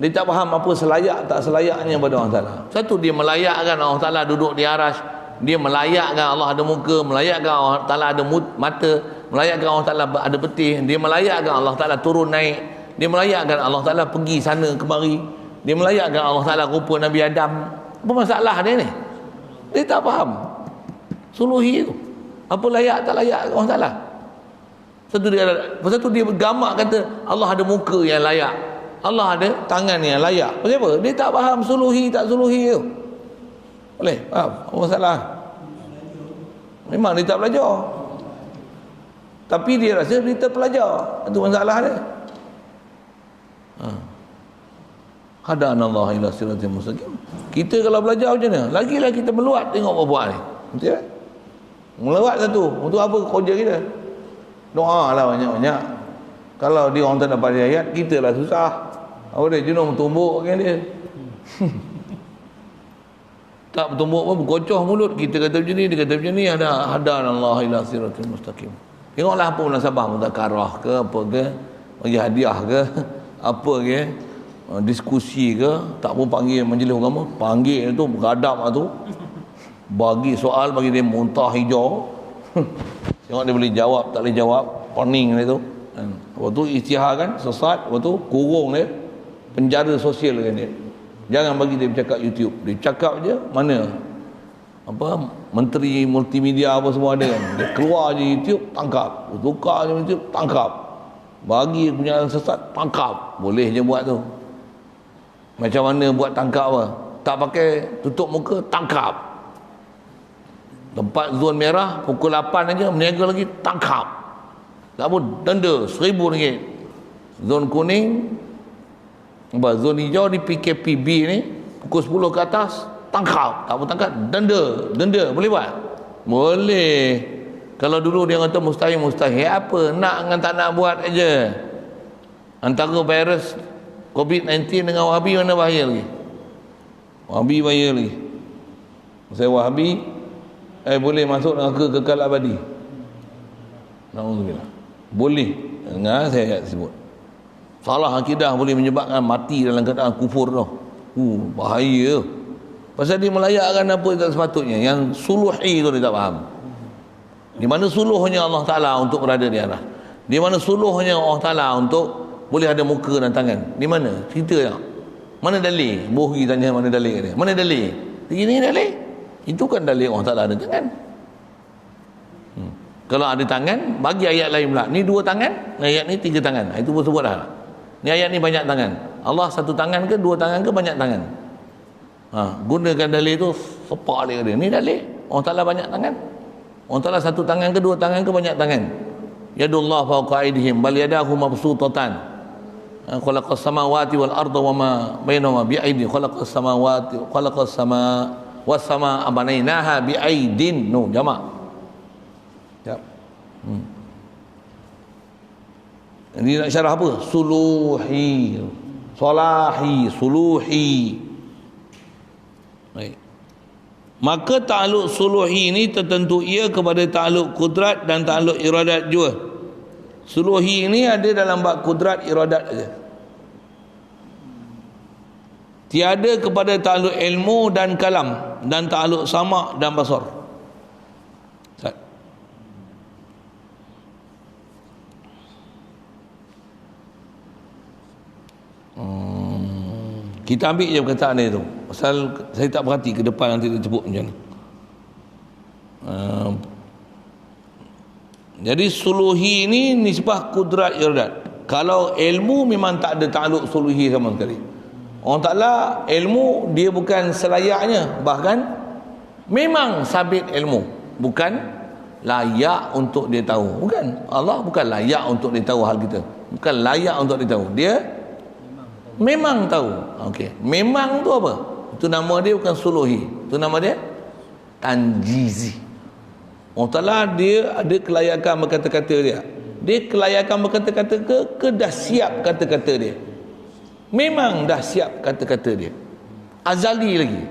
Speaker 1: Dia tak faham apa selayak tak selayaknya pada Allah Ta'ala. Satu, dia melayakkan Allah Ta'ala duduk di arash. Dia melayakkan Allah ada muka, melayakkan Allah Ta'ala ada mata, melayakkan Allah Ta'ala ada petih. Dia melayakkan Allah Ta'ala turun naik. Dia melayakkan Allah Ta'ala pergi sana kemari. Dia melayakkan Allah Ta'ala rupa Nabi Adam. Apa masalah dia ni? Dia tak faham suluhi tu. Apa layak tak layak Allah Ta'ala. Satu dia bergamak kata Allah ada muka yang layak, Allah ada tangan yang layak. Pasal apa? Dia tak faham suluhi tak suluhi tu. Boleh? Faham? Apa masalah? Memang dia tak belajar. Tapi dia rasa dia terpelajar. Itu masalah dia. Hadanallahu ila siratal mustaqim. Kita kalau belajar macam mana? Lagi-lagi kita meluat tengok buat ni. Betul tak? Meluat satu. Untuk apa kerja kita? Doa lah banyak-banyak. Kalau dia orang tak dapat ayat, kita lah susah. Apa dia? Jenuh bertumbuk kan dia. Tak bertumbuk pun berkocoh mulut. Kita kata macam ni, dia kata macam ni. Hadanallahu ila siratal mustaqim. Tengoklah apa munasabah mutakarah ke apa ke, bagi hadiah ke apa ke, diskusi ke, tak pun panggil majlis agama, panggil tu beradab tu, bagi soal, bagi dia muntah hijau. Tengok dia boleh jawab tak boleh jawab, pening dia tu. Waktu isytihar kan sesat, waktu kurung dia, penjara sosial kan dia. Jangan bagi dia bercakap YouTube. Dia cakap je mana apa menteri multimedia apa semua ada kan. Dia keluar je YouTube, tangkap. Tukar je YouTube, tangkap. Bagi punya sesat, tangkap. Boleh je buat tu. Macam mana buat tangkap apa? Tak pakai tutup muka, tangkap. Tempat zon merah pukul 8 aja, meniaga lagi, tangkap.
Speaker 2: Tak apa, denda RM1,000. Zon kuning, zon hijau di PKPB ni, pukul 10 ke atas, tangkap. Tak apa tangkap, denda. Boleh buat? Boleh. Kalau dulu dia kata mustahil, apa? Nak dengan tak nak buat aja. Antara virus COVID-19 dengan Wahabi mana bahaya lagi? Wahabi bahaya lagi. Saya Wahabi boleh masuk neraka kekal abadi. Na'udzubillah. Boleh. Dengar saya ayat sebut. Salah akidah boleh menyebabkan mati dalam keadaan kufur tu. Bahaya. Pasal dia melayakkan apa yang tak sepatutnya. Yang suluhi tu dia tak faham. Di mana suluhnya Allah Ta'ala untuk berada di atas? Di mana suluhnya Allah Ta'ala untuk boleh ada muka dan tangan? Di mana? Cerita tak? Mana dalil? Bohri tanya mana dalil dia. Mana dalil? Ini dalil. Itu kan dalil Allah Ta'ala ada tangan. Kalau ada tangan, bagi ayat lain pula. Ni 2 tangan, ayat ni 3 tangan. Itu pun sebut dah. Ni ayat ni banyak tangan. Allah 1 tangan ke 2 tangan ke banyak tangan? Gunakan dalil tu, sepak dia. Ni dalil. Allah Ta'ala banyak tangan. Allah Ta'ala 1 tangan ke 2 tangan ke banyak tangan? Yadullah fawqa aydihim bal yadahu mabsutatan. Khalaqas samawati wal arda wama bainahuma bi aydin. Khalaqas samawati was samaa banainaha bi aydin. Jamak. Jap. Ini nak syarah apa? Suluhi. Baik. Maka ta'aluk suluhi ini tertentu ia kepada ta'aluk kudrat dan ta'aluk iradat juga. Suluhi ini ada dalam bab kudrat iradat saja. Tiada kepada ta'aluk ilmu dan kalam dan ta'aluk sama' dan basar. Kita ambil je perkataan dia tu. Pasal saya tak perhati ke depan nanti dia sebut macam mana. Jadi suluhi ni nisbah kudrat iradat. Kalau ilmu memang tak ada ta'aluk suluhi sama sekali. Allah Ta'ala ilmu dia bukan selayaknya, bahkan memang sabit ilmu, bukan layak untuk dia tahu. Bukan, Allah bukan layak untuk dia tahu hal kita, bukan layak untuk dia tahu. Dia memang tahu. Okey, memang tu apa? Itu nama dia bukan suluhi, itu nama dia tanjizi. Allah Ta'ala dia ada kelayakan berkata-kata dia. Dia kelayakan berkata-kata ke dah siap kata-kata dia? Memang dah siap kata-kata dia. Azali lagi.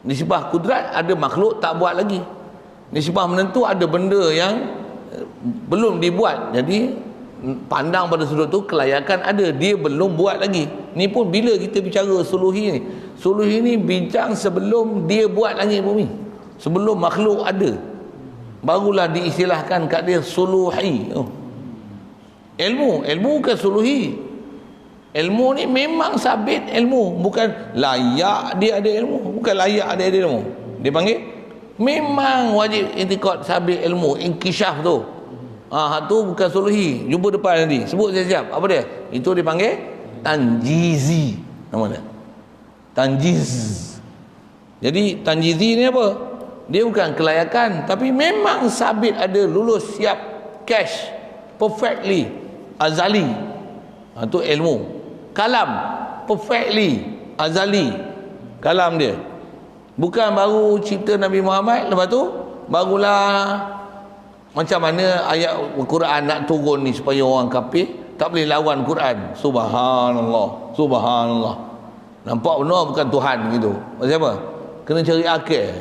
Speaker 2: Nisbah kudrat ada makhluk tak buat lagi. Nisbah menentu ada benda yang belum dibuat. Jadi pandang pada sudut tu kelayakan ada, dia belum buat lagi. Ni pun bila kita bicara suluhi ni, suluhi ni bincang sebelum dia buat langit bumi, sebelum makhluk ada, barulah diistilahkan kat dia suluhi. Ilmu ke suluhi? Ilmu ni memang sabit ilmu, bukan layak dia ada ilmu, bukan layak dia ada ilmu. Dia panggil memang wajib intikad sabit ilmu, inkisyaf tu. Tu bukan suluhi. Jumpa depan nanti. Sebut siap-siap. Apa dia? Itu dipanggil tanjizi. Nama dia tanjiz. Jadi tanjizi ni apa? Dia bukan kelayakan, tapi memang sabit ada, lulus, siap, cash, perfectly, azali. Itu ilmu. Kalam, perfectly, azali. Kalam dia. Bukan baru cipta Nabi Muhammad, lepas tu barulah macam mana ayat Al-Quran nak turun ni supaya orang kafir tak boleh lawan Quran. Subhanallah, subhanallah. Nampak benar bukan Tuhan gitu. Maksud apa? Kena cari akal.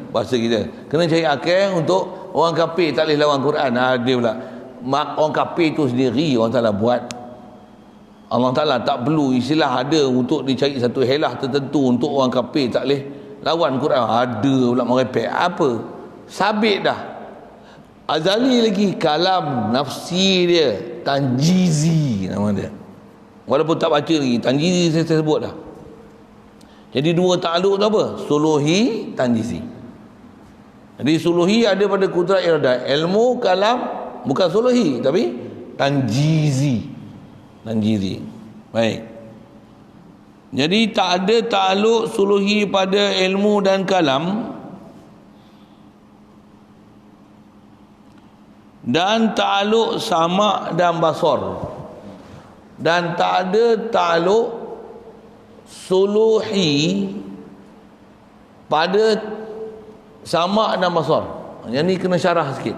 Speaker 2: Bahasa kita. Kena cari akal untuk orang kafir tak boleh lawan Quran. Dia pula. Orang kafir tu sendiri orang Ta'ala buat. Allah Ta'ala tak perlu istilah ada untuk dicari satu helah tertentu untuk orang kafir tak boleh lawan Quran. Ada pula merepek. Apa? Sabit dah. Azali lagi, kalam nafsi dia, tanjizi nama dia. Walaupun tak baca lagi, tanjizi saya sebut dah. Jadi dua ta'aluk tu apa? Suluhi, tanjizi. Jadi suluhi ada pada kudrat iradat. Ilmu, kalam, bukan suluhi, tapi tanjizi. Tanjizi. Baik. Jadi tak ada ta'aluk suluhi pada ilmu dan kalam.
Speaker 1: dan ta'aluk sama' dan basar, dan tak ada ta'aluk suluhi pada sama' dan basar. Yang ni kena syarah sikit.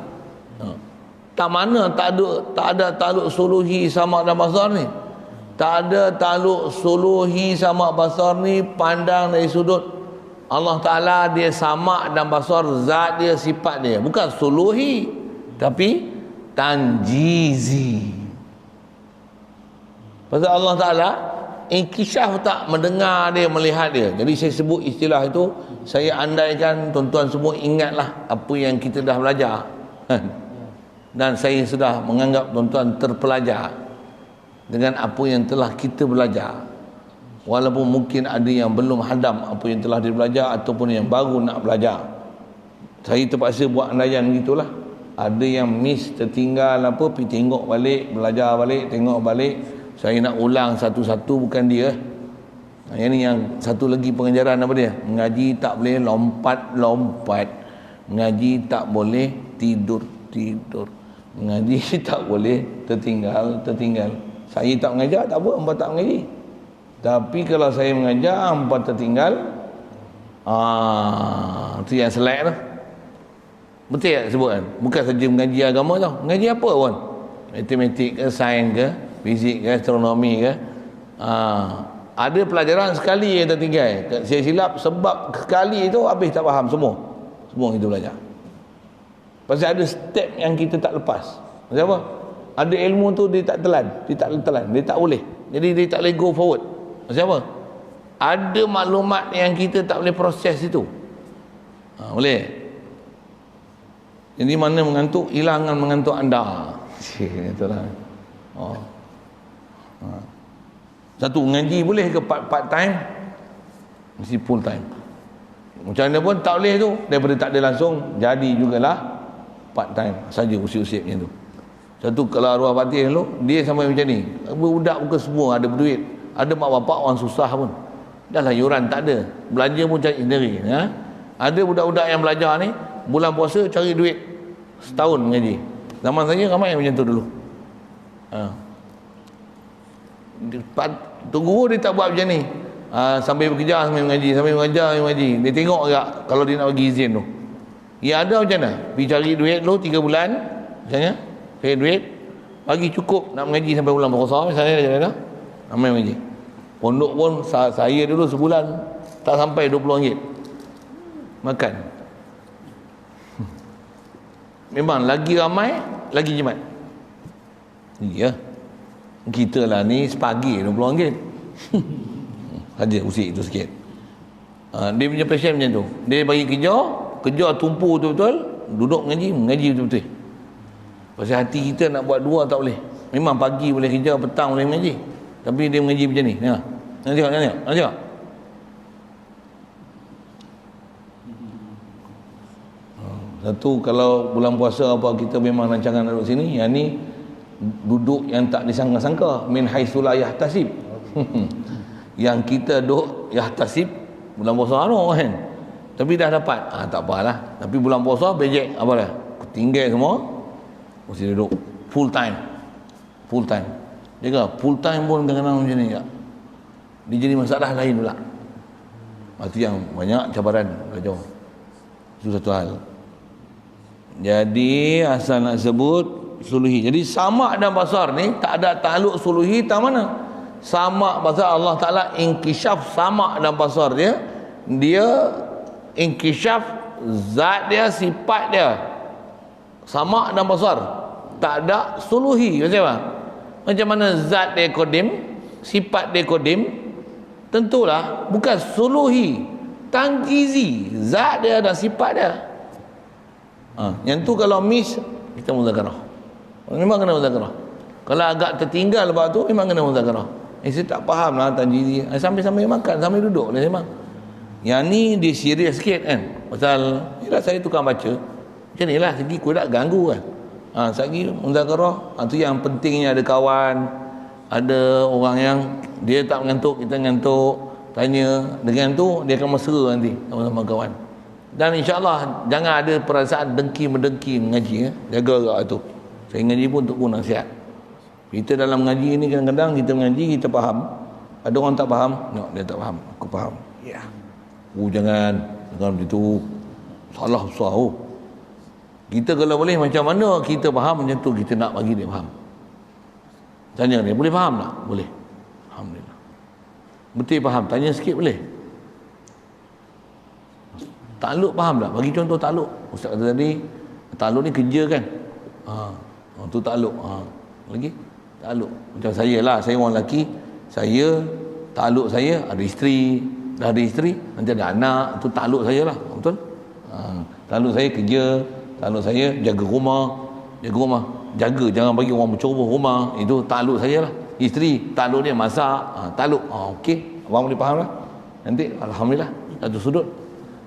Speaker 1: Tak mana tak ada ta'aluk suluhi sama' dan basar ni. Tak ada ta'aluk suluhi sama' basar ni pandang dari sudut Allah Ta'ala, dia sama' dan basar, zat dia, sifat dia. Bukan suluhi, tapi tanjizi. Pasal Allah Ta'ala inkishaf, tak mendengar dia, melihat dia. Jadi saya sebut istilah itu, saya andaikan tuan-tuan semua ingatlah apa yang kita dah belajar. Dan saya sudah menganggap tuan-tuan terpelajar dengan apa yang telah kita belajar. Walaupun mungkin ada yang belum hadam apa yang telah dia belajar, ataupun yang baru nak belajar. Saya terpaksa buat andaian gitulah. Ada yang miss, tertinggal apa, pergi tengok balik, belajar balik, tengok balik. Saya nak ulang satu-satu, bukan dia. Yang ni yang satu lagi pengajaran apa dia? Mengaji tak boleh lompat-lompat. Mengaji tak boleh tidur-tidur. Mengaji tak boleh tertinggal. Saya tak mengajar, tak apa, hangpa tak mengaji. Tapi kalau saya mengajar, hangpa tertinggal, itu yang selek tu. Betul tak sebut kan? Bukan saja mengaji agama tau. Mengaji apa pun. Matematik ke, sains ke, fizik ke, astronomi ke. Ada pelajaran sekali yang tertinggal. Saya silap sebab sekali itu habis tak faham semua. Semua kita belajar. Pasal ada step yang kita tak lepas. Pasal apa? Ada ilmu tu dia tak telan. Dia tak boleh. Jadi dia tak boleh go forward. Pasal apa? Ada maklumat yang kita tak boleh proses itu. Boleh? Jadi mana mengantuk, hilangan mengantuk anda. Itulah. Satu, ngaji boleh ke part time? Mesti full time. Macam mana pun tak boleh tu. Daripada tak ada langsung, jadi jugalah part time saja, usik-usik macam tu. Satu, kalau arwah batin dulu, dia sampai macam ni. Budak bukan semua ada berduit. Ada mak bapak orang susah pun. Dah lah yuran tak ada. Belanja pun cari sendiri. Ada budak-budak yang belajar ni, bulan puasa cari duit setahun mengaji. Zaman saya ramai macam tu dulu. Tu guru dia tak buat macam ni. Sambil bekerja sambil mengaji, sambil mengajar sambil mengaji. Dia tengok agak kalau dia nak bagi izin tu. Ya ada macam mana? Pergi cari duit dulu 3 bulan misalnya, cari duit, bagi cukup nak mengaji sampai bulan puasa misalnya, macam mana? Ramai mengaji. Pondok pun saya dulu sebulan tak sampai RM20 makan. Memang lagi ramai, lagi jimat. Ya. Kita lah ni sepagi RM20. Saja usik itu sikit. Dia punya passion macam tu. Dia bagi kerja tumpu betul-betul, duduk mengaji betul-betul. Pasal hati kita nak buat dua tak boleh. Memang pagi boleh kerja, petang boleh mengaji. Tapi dia mengaji macam ni. Nak tengok. Satu, kalau bulan puasa apa kita memang rancangan duduk sini, yang ni duduk yang tak disangka-sangka, min haitsu la yahtasib. Yang kita duduk yahtasib bulan puasa kan. Tapi dah dapat. Tak apalah. Tapi bulan puasa bejek apa dah? Tinggal semua. Mesti duduk full time. Jaga full time pun kadang-kadang macam ni tak. Dia jadi masalah lain pula. Itu yang banyak cabaran belajar. Itu satu hal. Jadi asal nak sebut suluhi. Jadi sama' dan basar ni tak ada takluk suluhi tak mana. Sama' basar Allah Ta'ala inkishaf sama' dan basar dia. Dia inkishaf zat dia, sifat dia. Sama' dan basar. Tak ada suluhi. Macam mana zat dia kodim, sifat dia kodim. Tentulah bukan suluhi, tanjizi. Zat dia dan sifat dia. Yang tu kalau miss, kita muzakarah. Memang kena muzakarah. Kalau agak tertinggal lepas tu, memang kena muzakarah. Saya tak faham lah tanjizi. Sambil-sambil makan, sambil duduk lah memang. Yang ni dia serius sikit kan. Pasal yelah, saya tukang baca. Macam ni lah, segi aku tak ganggu kan. Segi muzakarah, tu yang pentingnya ada kawan, ada orang yang dia tak mengantuk, kita mengantuk, tanya. Dengan tu dia akan mesra nanti sama-sama kawan. Dan insya-Allah jangan ada perasaan dengki-mendengki mengaji. Jaga agak tu.
Speaker 2: Saya ngaji pun untuk guna nasihat. Kita dalam ngaji ni kadang-kadang kita mengaji, kita faham. Ada orang tak faham? No, dia tak faham. Aku faham. Ya. Jangan begitu. Salah besar. Kita kalau boleh macam mana kita faham macam tu, kita nak bagi dia faham. Tanya dia, boleh faham tak? Boleh. Alhamdulillah. Betul faham? Tanya sikit boleh? Takluk faham tak? Bagi contoh takluk. Ustaz kata tadi, takluk ni kerja kan? Tu takluk. Lagi? Takluk. Macam saya lah, saya orang lelaki, saya, takluk saya, ada isteri, dah ada isteri, nanti ada anak, tu takluk saya lah. Betul? Takluk saya kerja, takluk saya jaga rumah, jaga, jangan bagi orang mencoba rumah, itu takluk saya lah. Isteri, takluk dia masak, takluk. Okey, abang boleh faham lah. Nanti alhamdulillah satu sudut.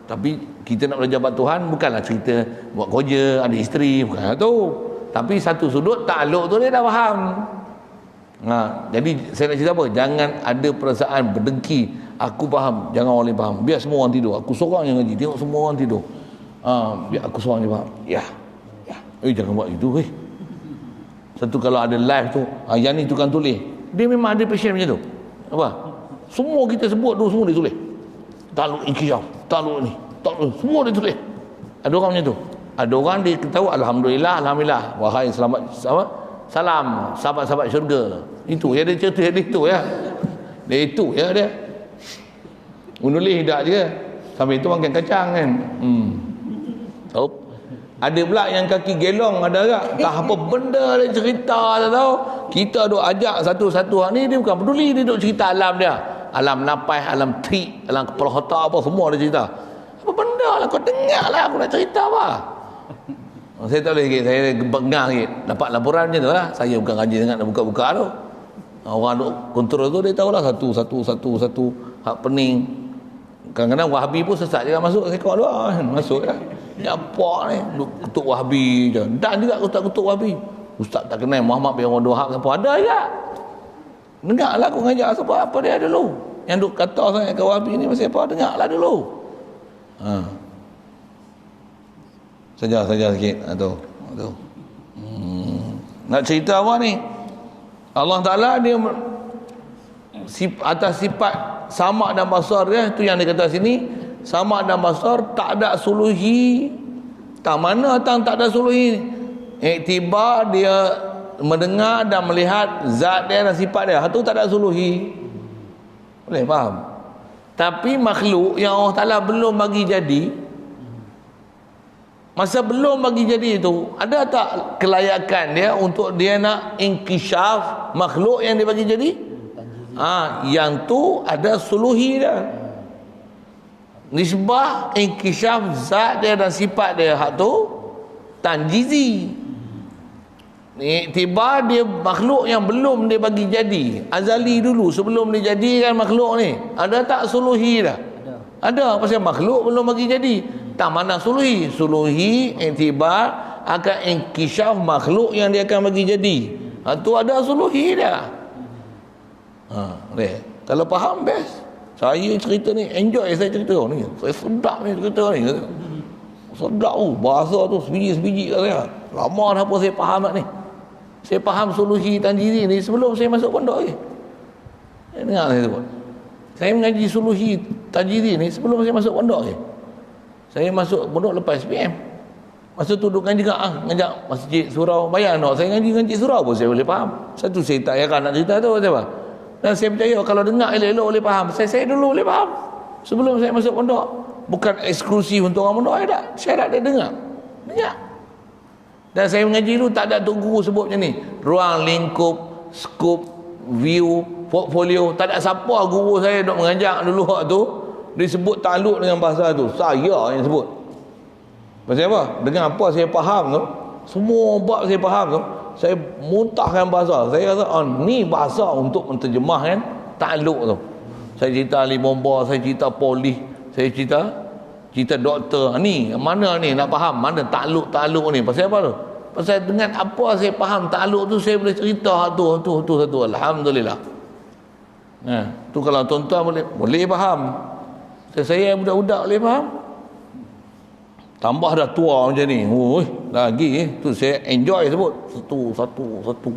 Speaker 2: Tapi kita nak belajar Tuhan bukanlah cerita buat kerja, ada isteri, bukanlah tu. Tapi satu sudut takluk tu dia dah faham. Jadi saya nak cerita apa? Jangan ada perasaan berdengki. Aku faham, jangan orang lain faham. Biar semua orang tidur. Aku seorang yang ngaji, tengok semua orang tidur. Biar aku seorang yang faham. Ya. Jangan buat itu. Satu kalau ada live tu, yang ni tukang tulis, dia memang ada passion macam tu. Apa? Semua kita sebut tu, semua dia tulis. Takluk ikhlas, takluk ni, takluk, semua dia tulis. Ada orang macam tu. Ada orang dia tahu alhamdulillah, wahai selamat salam sahabat-sahabat syurga. Itu ya, dia cerita itu ya. Dia itu ya dia. Menulis dak je. Sampai itu makan kacang kan. Ada pula yang kaki gelong, ada tak? Tak apa benda dia cerita, tak tahu. Kita duk ajak satu-satu hari ni, dia bukan peduli, dia duk cerita alam dia. Alam napas, alam trik, alam kepala otak apa semua dia cerita. Apa benda lah, kau dengar lah aku nak cerita apa. Saya tak boleh sikit, saya bengar sikit. Dapat laporan macam tu lah. Saya bukan ngaji sangat nak buka-buka tu. Orang duk kontrol tu dia tahulah satu hak pening. Kadang-kadang Wahabi pun sesat juga masuk sekor doa kan. Masuk ya. Ni apa ni? Kutuk Wahabi je. Dan juga kutuk Wahabi. Ustaz tak kenal Muhammad bin Abdul Wahab apa ada juga. Dengarlah aku ngajak apa dia dulu. Yang duk kata sangat ke Wahabi ni masih apa, dengarlah dulu. Saja sikit tu. Nak cerita apa ni? Allah Taala dia atas sifat sama dan basar dia, tu yang dia kata sini, sama dan basar, tak ada suluhi. Tak mana tak ada suluhi. Iktibar dia mendengar dan melihat zat dia dan sifat dia, itu tak ada suluhi. Boleh faham? Tapi makhluk yang Allah Taala belum bagi jadi, masa belum bagi jadi itu, ada tak kelayakan dia untuk dia nak inkishaf makhluk yang dia bagi jadi? Yang tu ada suluhi dia. Nisbah inkishaf zat dia dan sifat dia, hak tu tanjizi. Tiba dia makhluk yang belum dia bagi jadi, azali dulu sebelum dia jadikan makhluk ni, ada tak suluhi dah? Ada. Pasal makhluk belum bagi jadi. Tak mana suluhi. Suluhi intibar akan inkishaf makhluk yang dia akan bagi jadi. Tu ada suluhi dah. Kalau faham best. Saya cerita ni enjoy, saya cerita ni. Saya sedap ni cerita ni. Sedap bahasa tu sebiji-sebiji kat saya. Lama dah apa saya faham ni. Saya faham suluhi tanjizi ni sebelum saya masuk pondok ni. Dengar saya sebut. Saya mengaji suluhi tanjizi ni sebelum saya masuk pondok ni. Saya masuk pondok lepas SPM. Masa tu duduk ngaji ngajak masjid surau. Bayang tak, saya ngaji surau pun saya boleh faham. Satu saya tak yakan nak cerita tu siapa. Dan saya percaya kalau dengar elok-elok boleh faham. Saya dulu boleh faham sebelum saya masuk pondok. Bukan eksklusif untuk orang pondok, saya tak dengar. Dan saya mengaji dulu tak ada tok guru sebut macam ni. Ruang lingkup, skop, view, portfolio, tak ada siapa guru saya duk mengajak dulu hak tu disebut takluk dengan bahasa tu. Saya yang sebut. Pasal apa? Dengan apa saya faham tu, semua bab saya faham tu, saya muntahkan bahasa. Saya kata, ni bahasa untuk menterjemahkan takluk tu. Saya cerita ahli bomba, saya cerita polis, saya cerita doktor. Ni mana ni nak faham mana takluk ni? Pasal apa tu? Pasal dengan apa saya faham takluk tu, saya boleh cerita tu satu. Alhamdulillah. Tu kalau tuan-tuan boleh faham. Saya budak-budak boleh faham. Tambah dah tua macam ni. Lagi tu saya enjoy sebut. Satu.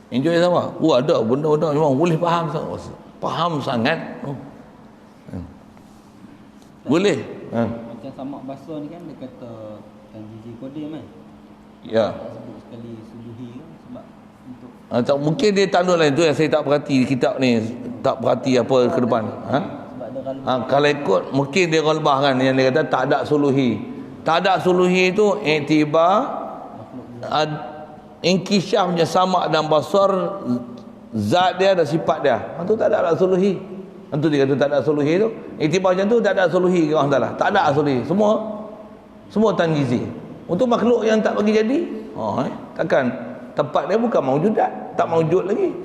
Speaker 2: Enjoy sama. Ada benda-benda memang boleh faham sangat. Faham sangat. Boleh.
Speaker 3: Macam samak basah ni kan dia kata tanjizi kodim kan.
Speaker 2: Ya.
Speaker 3: Sebut sekali suluhi kan sebab untuk
Speaker 2: Tak, mungkin dia tak lain tu yang saya tak perhati kitab ni, tak perhati apa ke depan.
Speaker 3: sebab ada kalau
Speaker 2: Kalau ikut mungkin dia ghalbah kan yang dia kata tak ada suluhi. Tak ada suluhi tu iktibar inkishafnya samak dan basar, zat dia dan sifat dia. Itu tak ada suluhi. Itu dia kata tak ada suluhi tu. Iktibar macam tu tak ada suluhi ke Allah Taala. Tak ada suluhi. Semua tanjizi. Untuk makhluk yang tak bagi jadi, takkan tempat dia bukan maujudat, tak maujud lagi.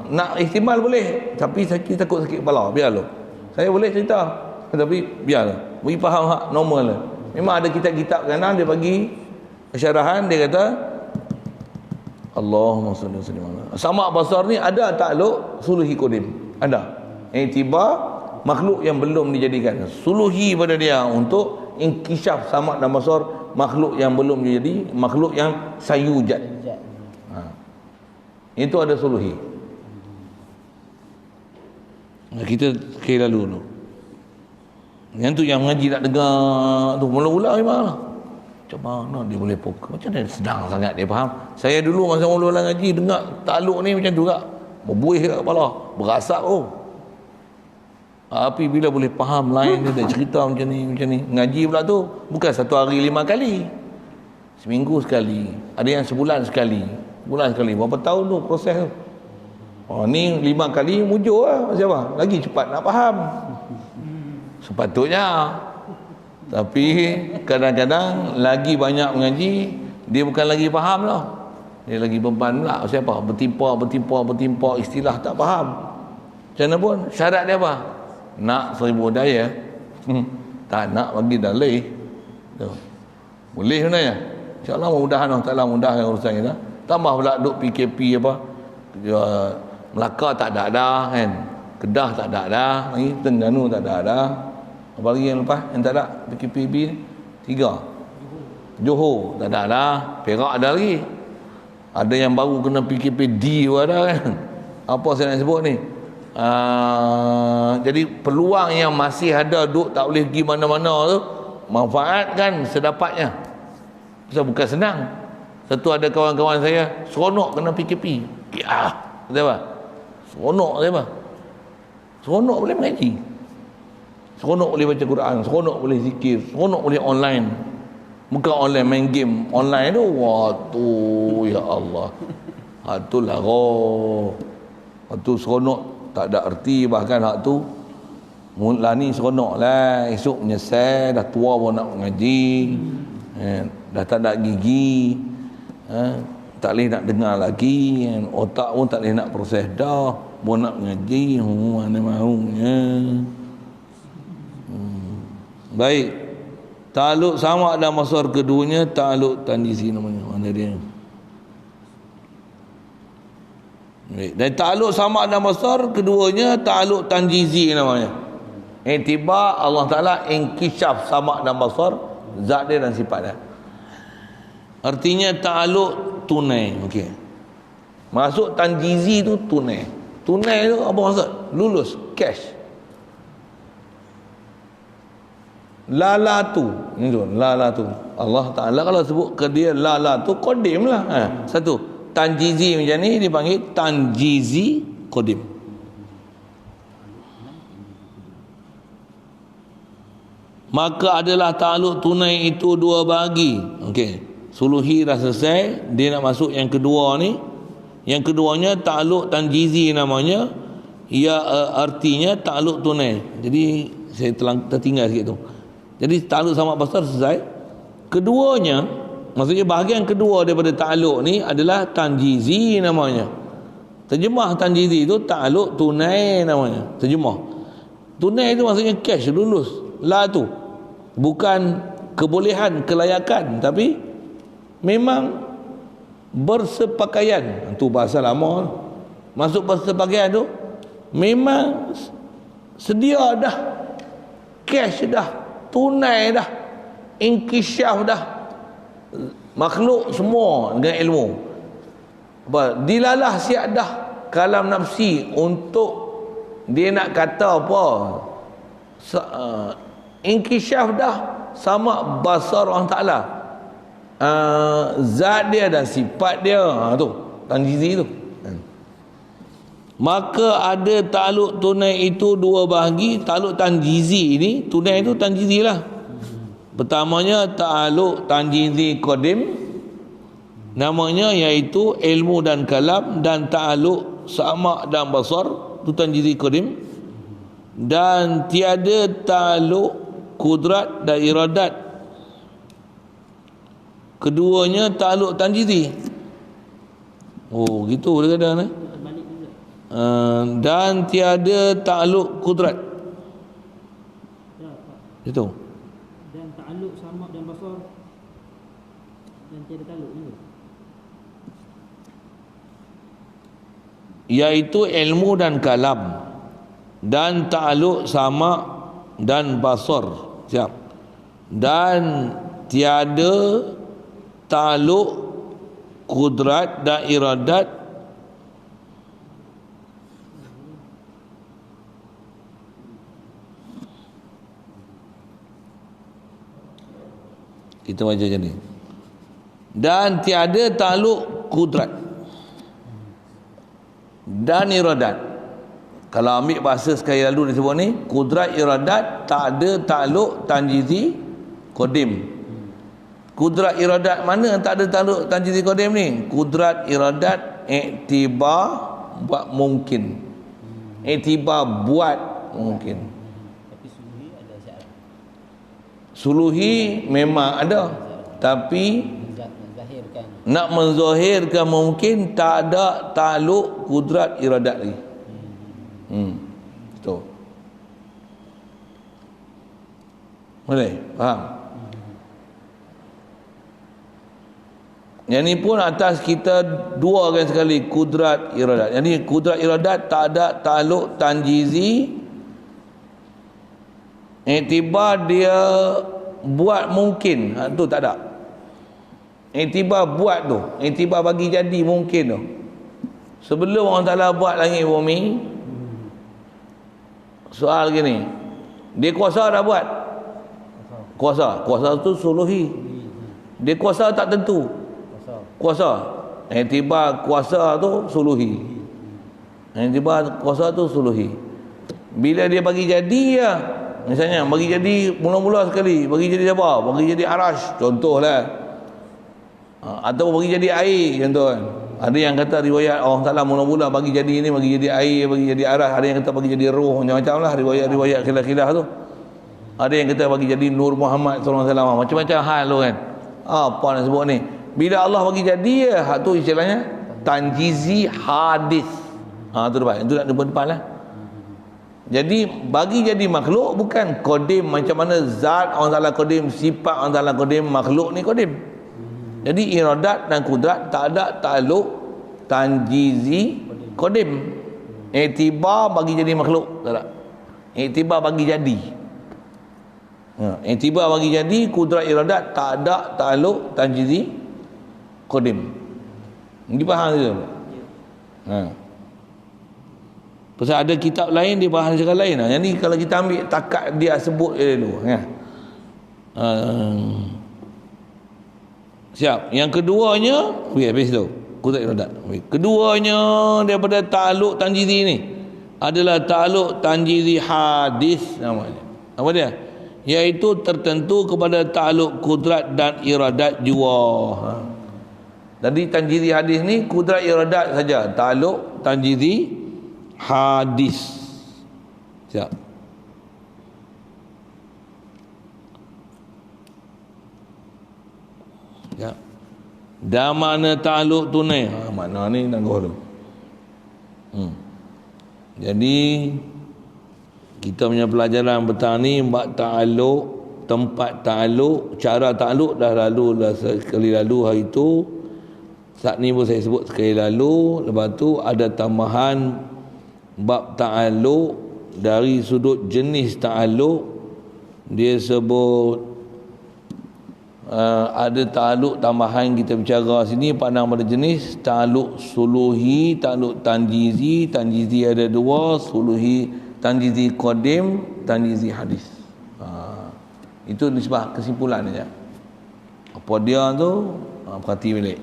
Speaker 2: Nak ihtimal boleh, tapi saya takut sakit kepala, biarlah. Saya boleh cerita, tapi biarlah. Bagi faham hak normal lah. Memang ada kitab-kitab kanan dia bagi syarahan, dia kata Allahumma salli wa sallim ala. Samak basar ni ada takluk suluhi qadim. Ada. Iktibar makhluk yang belum dijadikan. Suluhi pada dia untuk inkishaf samak dan basar makhluk yang belum jadi, makhluk yang sayujad. Itu ada suluhi. Kita sekali lalu tu. Yang tu yang mengaji tak dengar tu mula-mula memang lah. Macam mana dia boleh fokus? Macam mana sedang sangat dia faham. Saya dulu masa mula-mula ngaji dengar takluk ni macam tu juga. Berbuih kat kepala, berasap Tapi bila boleh faham lain dia cerita macam ni. Ngaji pula tu bukan satu hari 5 kali. Seminggu sekali. Ada yang sebulan sekali. Berapa tahun tu proses tu. Ni 5 kali mujur lah. Siapa? Lagi cepat nak faham. Sepatutnya. Tapi kadang-kadang lagi banyak mengaji, dia bukan lagi faham lah. Dia lagi beban pula. Siapa? Bertimpa, istilah tak faham. Macam mana pun syarat dia apa? Nak 1000 daya. Tak nak bagi dalih. Boleh sebenarnya. InsyaAllah mudah-mudahan Allah Ta'ala mudahkan urusan kita. Tambah pula duk PKP apa. Melaka tak ada kan. Kedah tak ada lagi. Terengganu tak ada. Apa lagi yang lepas yang tak ada PKPB 3. Johor tak ada. Perak ada lagi. Ada yang baru kena PKPD pun ada kan. Apa saya nak sebut ni? Jadi peluang yang masih ada duk tak boleh pergi mana-mana tu, manfaatkan sedapatnya. Sebab bukan senang. Satu ada kawan-kawan saya seronok kena PKP. Kata apa? Seronok kata apa? Seronok boleh mengaji, seronok boleh baca Quran, seronok boleh zikir, seronok boleh online. Bukan online main game online tu. Ya Allah. Itulah tu seronok tak ada erti. Bahkan hak tu mula ni seronok lah, esok menyesal dah tua pun nak mengaji, dah tak ada gigi, tak boleh nak dengar lagi, otak pun tak boleh nak proses dah, pun nak mengaji, mana mahunya. Baik, ta'aluk samak dan masar keduanya ta'aluk tanjizi namanya. Mana dia? Baik. Dan ta'aluk samak dan basar keduanya ta'aluk tanjizi namanya. Tiba Allah Ta'ala inkishaf samak dan basar, zat dia dan sifat dia. Artinya ta'aluk tunai. Okey. Masuk tanjizi tu tunai. Tunai tu apa maksud? Lulus, cash. Lalatu. Itu lalatu. Allah Ta'ala kalau sebut ke dia lalatu qadim lah. Satu. Tanjizi macam ni dipanggil tanjizi qadim. Maka adalah ta'aluk tunai itu dua bagi. Okey. Suluhi dah selesai, dia nak masuk yang kedua ni. Yang keduanya ta'aluk tanjizi namanya. Ia artinya ta'aluk tunai. Jadi saya tertinggal sikit tu. Jadi ta'aluk samak basar selesai. Keduanya, maksudnya bahagian kedua daripada ta'aluk ni adalah tanjizi namanya. Terjemah tanjizi itu ta'aluk tunai namanya. Terjemah. Tunai itu maksudnya cash, lulus. La tu bukan kebolehan, kelayakan, tapi memang bersepakaian. Itu bahasa lama. Masuk bersepakaian tu memang sedia dah, cash dah, tunai dah, inkisyaf dah, makhluk semua dengan ilmu. Dilalah siap dah kalam nafsi untuk dia nak kata apa, inkisyaf dah sama basar Allah Ta'ala, zat dia dan sifat dia, tu tanjizi tu. Maka ada takluk tunai itu dua bahagi. Takluk tanjizi ni, tunai itu tanjizi lah. Pertamanya takluk tanjizi qadim, namanya iaitu ilmu dan kalam, dan takluk sama' dan basar, itu tanjizi qadim. Dan tiada takluk kudrat dan iradat, keduanya takluk tanjizi. Oh gitu dia kata ni. Dan tiada takluk kudrat. Itu.
Speaker 4: Dan takluk sama' dan basar, dan tiada takluk juga.
Speaker 2: Iaitu ilmu dan kalam, dan takluk sama' dan basar. Siap. Dan tiada takluk kudrat dan iradat, kita baca macam ni. Dan tiada takluk kudrat dan iradat. Kalau ambil bahasa sekali lalu disebut ni, kudrat iradat tak ada takluk tanjizi qadim. Kudrat iradat mana tak ada takluk tanjizi qadim ni? Kudrat iradat iktibar buat mungkin, iktibar buat mungkin. Suluhi memang ada, tapi nak menzahirkan mungkin tak ada takluk kudrat iradat lagi. Betul. Boleh? Faham? Yang ni pun atas kita dua kan sekali, kudrat iradat. Yang ni kudrat iradat tak ada takluk tanjizi, iktibar dia buat mungkin, tu tak ada. Iktibar buat tu, iktibar bagi jadi mungkin tu. Sebelum Allah Ta'ala buat langit bumi, soal gini, dia kuasa dah buat? Kuasa tu suluhi. Dia kuasa tak tentu. Kuasa, iktibar kuasa tu suluhi. Iktibar kuasa tu suluhi. Bila dia bagi jadi ya, misalnya bagi jadi mula-mula sekali, bagi jadi apa? Bagi jadi arash, contohlah. Atau bagi jadi air, contoh kan. Ada yang kata riwayat Allah Ta'ala mula-mula bagi jadi ini, bagi jadi air, bagi jadi arash. Ada yang kata bagi jadi roh, macam-macam lah riwayat-riwayat khilaf-khilaf tu. Ada yang kata bagi jadi Nur Muhammad SAW, macam-macam hal tu kan. Apa nak sebut ni? Bila Allah bagi jadi ya, tu istilahnya tanjizi hadis. Tu depan, itu nak depan lah. Jadi bagi jadi makhluk bukan qadim macam mana zat Allah Ta'ala qadim, sifat Allah Ta'ala qadim, makhluk ni qadim. Jadi iradat dan kudrat tak ada takluk tanjizi qadim. Iktibar bagi jadi makhluk tak ada. Iktibar bagi jadi. Iktibar bagi jadi, kudrat iradat tak ada takluk tanjizi qadim. Ini faham ke? Pasal ada kitab lain dia bahas cara lain. Yang ni kalau kita ambil takat dia sebut dulu. Siap. Yang keduanya, habis tu. Kudrat iradat. Keduanya daripada takluk tanjizi ni adalah takluk tanjizi hadis namanya. Apa dia? Iaitu tertentu kepada takluk kudrat dan iradat jua. Jadi tanjizi hadis ni kudrat iradat saja. Takluk tanjizi hadis. Siap. Ya. Dan mana takluk tunai? Mana ni tangguh tu. Jadi kita punya pelajaran petang ni bab takluk, tempat takluk, cara takluk dah sekali lalu hari tu. Saat ni pun saya sebut sekali lalu. Lepas tu ada tambahan bab takluk dari sudut jenis takluk
Speaker 1: Dia sebut ada ta'aluk tambahan kita bicara sini pandang pada jenis ta'aluk suluhi, ta'aluk tanjizi. Tanjizi ada dua, suluhi, tanjizi qadim, tanjizi hadis. Itu nisbah kesimpulan saja. Apa dia tu perhati balik.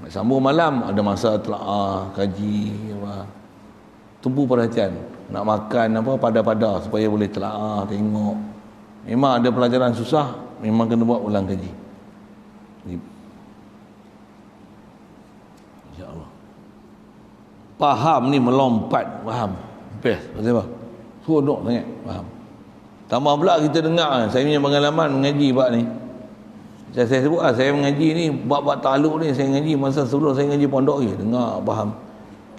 Speaker 1: Sambung malam ada masa telaah, kaji apa. Tumpu perhatian. Nak makan apa pada-pada supaya boleh telaah, tengok. Memang ada pelajaran susah, memang kena buat ulang kaji. InsyaAllah. Faham ni melompat, faham. Best, pasal apa? Seronok sangat, faham. Tambah pula kita dengar, saya punya pengalaman mengaji bab ni. Saya sebut saya mengaji ni, bab-bab ta'aluk ni saya mengaji masa sebelum saya mengaji pondok ni. Dengar, faham.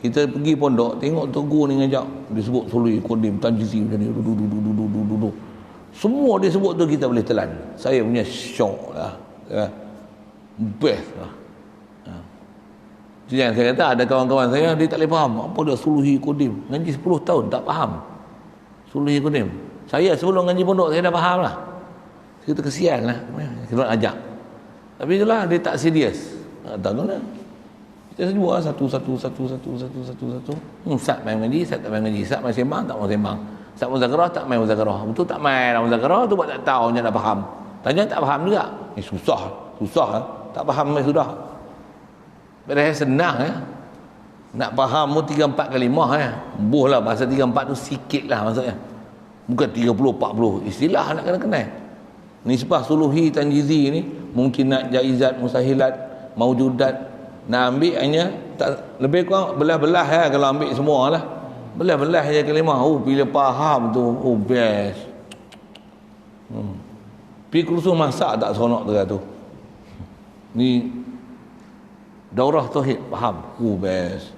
Speaker 1: Kita pergi pondok, tengok tok guru ni ngajak. Dia sebut suluhi, qadim, tanjizi macam ni. Semua dia sebut tu kita boleh telan. Saya punya syok lah. Best lah. Jadi yang saya kata ada kawan-kawan saya dia tak boleh faham apa dah suluhi qadim. Ngaji 10 tahun tak faham suluhi qadim. Saya sebelum ngaji pondok saya dah faham lah. Saya kata kesian lah. Kita nak ajak. Tapi itulah dia tak serius. Tak tahu lah. Kita sebut lah satu. Ustaz main ngaji, Ustaz tak main ngaji. Ustaz main sembang, tak main sembang. Ustaz muzakarah, tak main muzakarah. Betul tak main lah muzakarah tu buat tak tahu, dia nak faham. Tanya tak faham juga. Susah lah. Tak faham sudah. Padahal senang ya. Nak faham pun 3-4 kalimah ya. Buh lah bahasa 3-4 tu sikit lah maksudnya. Bukan 30-40 istilah nak kena-kena. Nisbah suluhi tanjizi ni mungkin nak jaizat, mustahilat, maujudat. Nak ambil hanya tak, lebih kurang belah-belah ya kalau ambil semua lah. Belah-belah je kalimah. Bila faham tu, best. Pergi kursus masak tak seronok tu. Ni daurah tauhid faham. Best.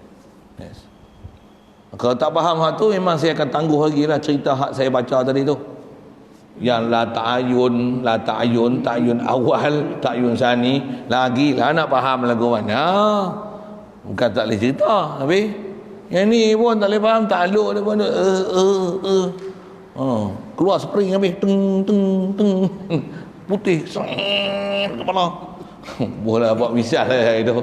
Speaker 1: Kalau tak faham hak tu memang saya akan tangguh lagi lah cerita hak saya baca tadi tu. Yang la ta'ayun, ta'ayun awal, ta'ayun sani, lagi lah nak faham lagu mana. Bukan tak boleh cerita, tapi yang ni pun tak boleh faham, ta'aluk dia pun keluar spring habis teng putih kepala. Boleh buat misal lah itu.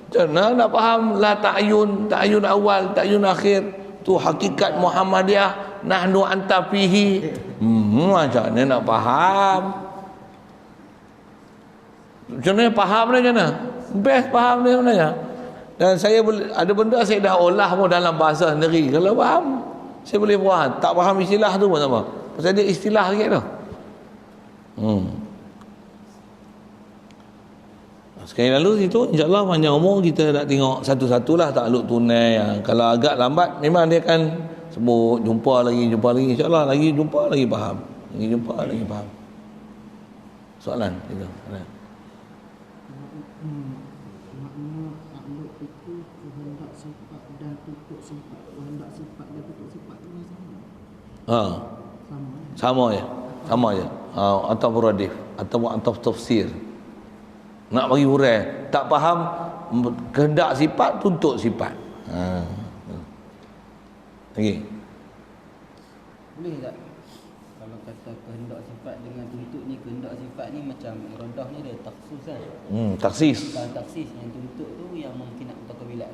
Speaker 1: Macam mana nak faham la ta'ayun awal, ta'ayun akhir tu hakikat Muhammadiyah, nahnu anta fihi. Macam mana nak faham? Macam mana faham dia macam mana? Best faham dia sebenarnya. Dan saya boleh, ada benda saya dah olah pun dalam bahasa sendiri. Kalau faham, saya boleh buat. Tak faham istilah tu pun tak apa. Pasal dia istilah sikit tu. Sekali lalu itu insyaAllah panjang umur kita nak tengok satu-satulah ta'aluk tunai yang kalau agak lambat memang dia akan sebut jumpa lagi insyaAllah lagi jumpa lagi faham soalan itu
Speaker 4: makna ta'aluk itu kehendak sifat dan tutup sifat. Kehendak sifat dan tutup sifat itu
Speaker 1: sama je atau radif atau tafsir. Nak bagi hurai tak faham kehendak sifat tuntut sifat. Lagi
Speaker 3: boleh tak kalau kata kehendak sifat dengan tuntut ni, kehendak sifat ni macam iradah ni dia taksis kan.
Speaker 1: Taksis.
Speaker 3: Kalau taksis yang tuntut tu yang mungkin nak mutakabilat.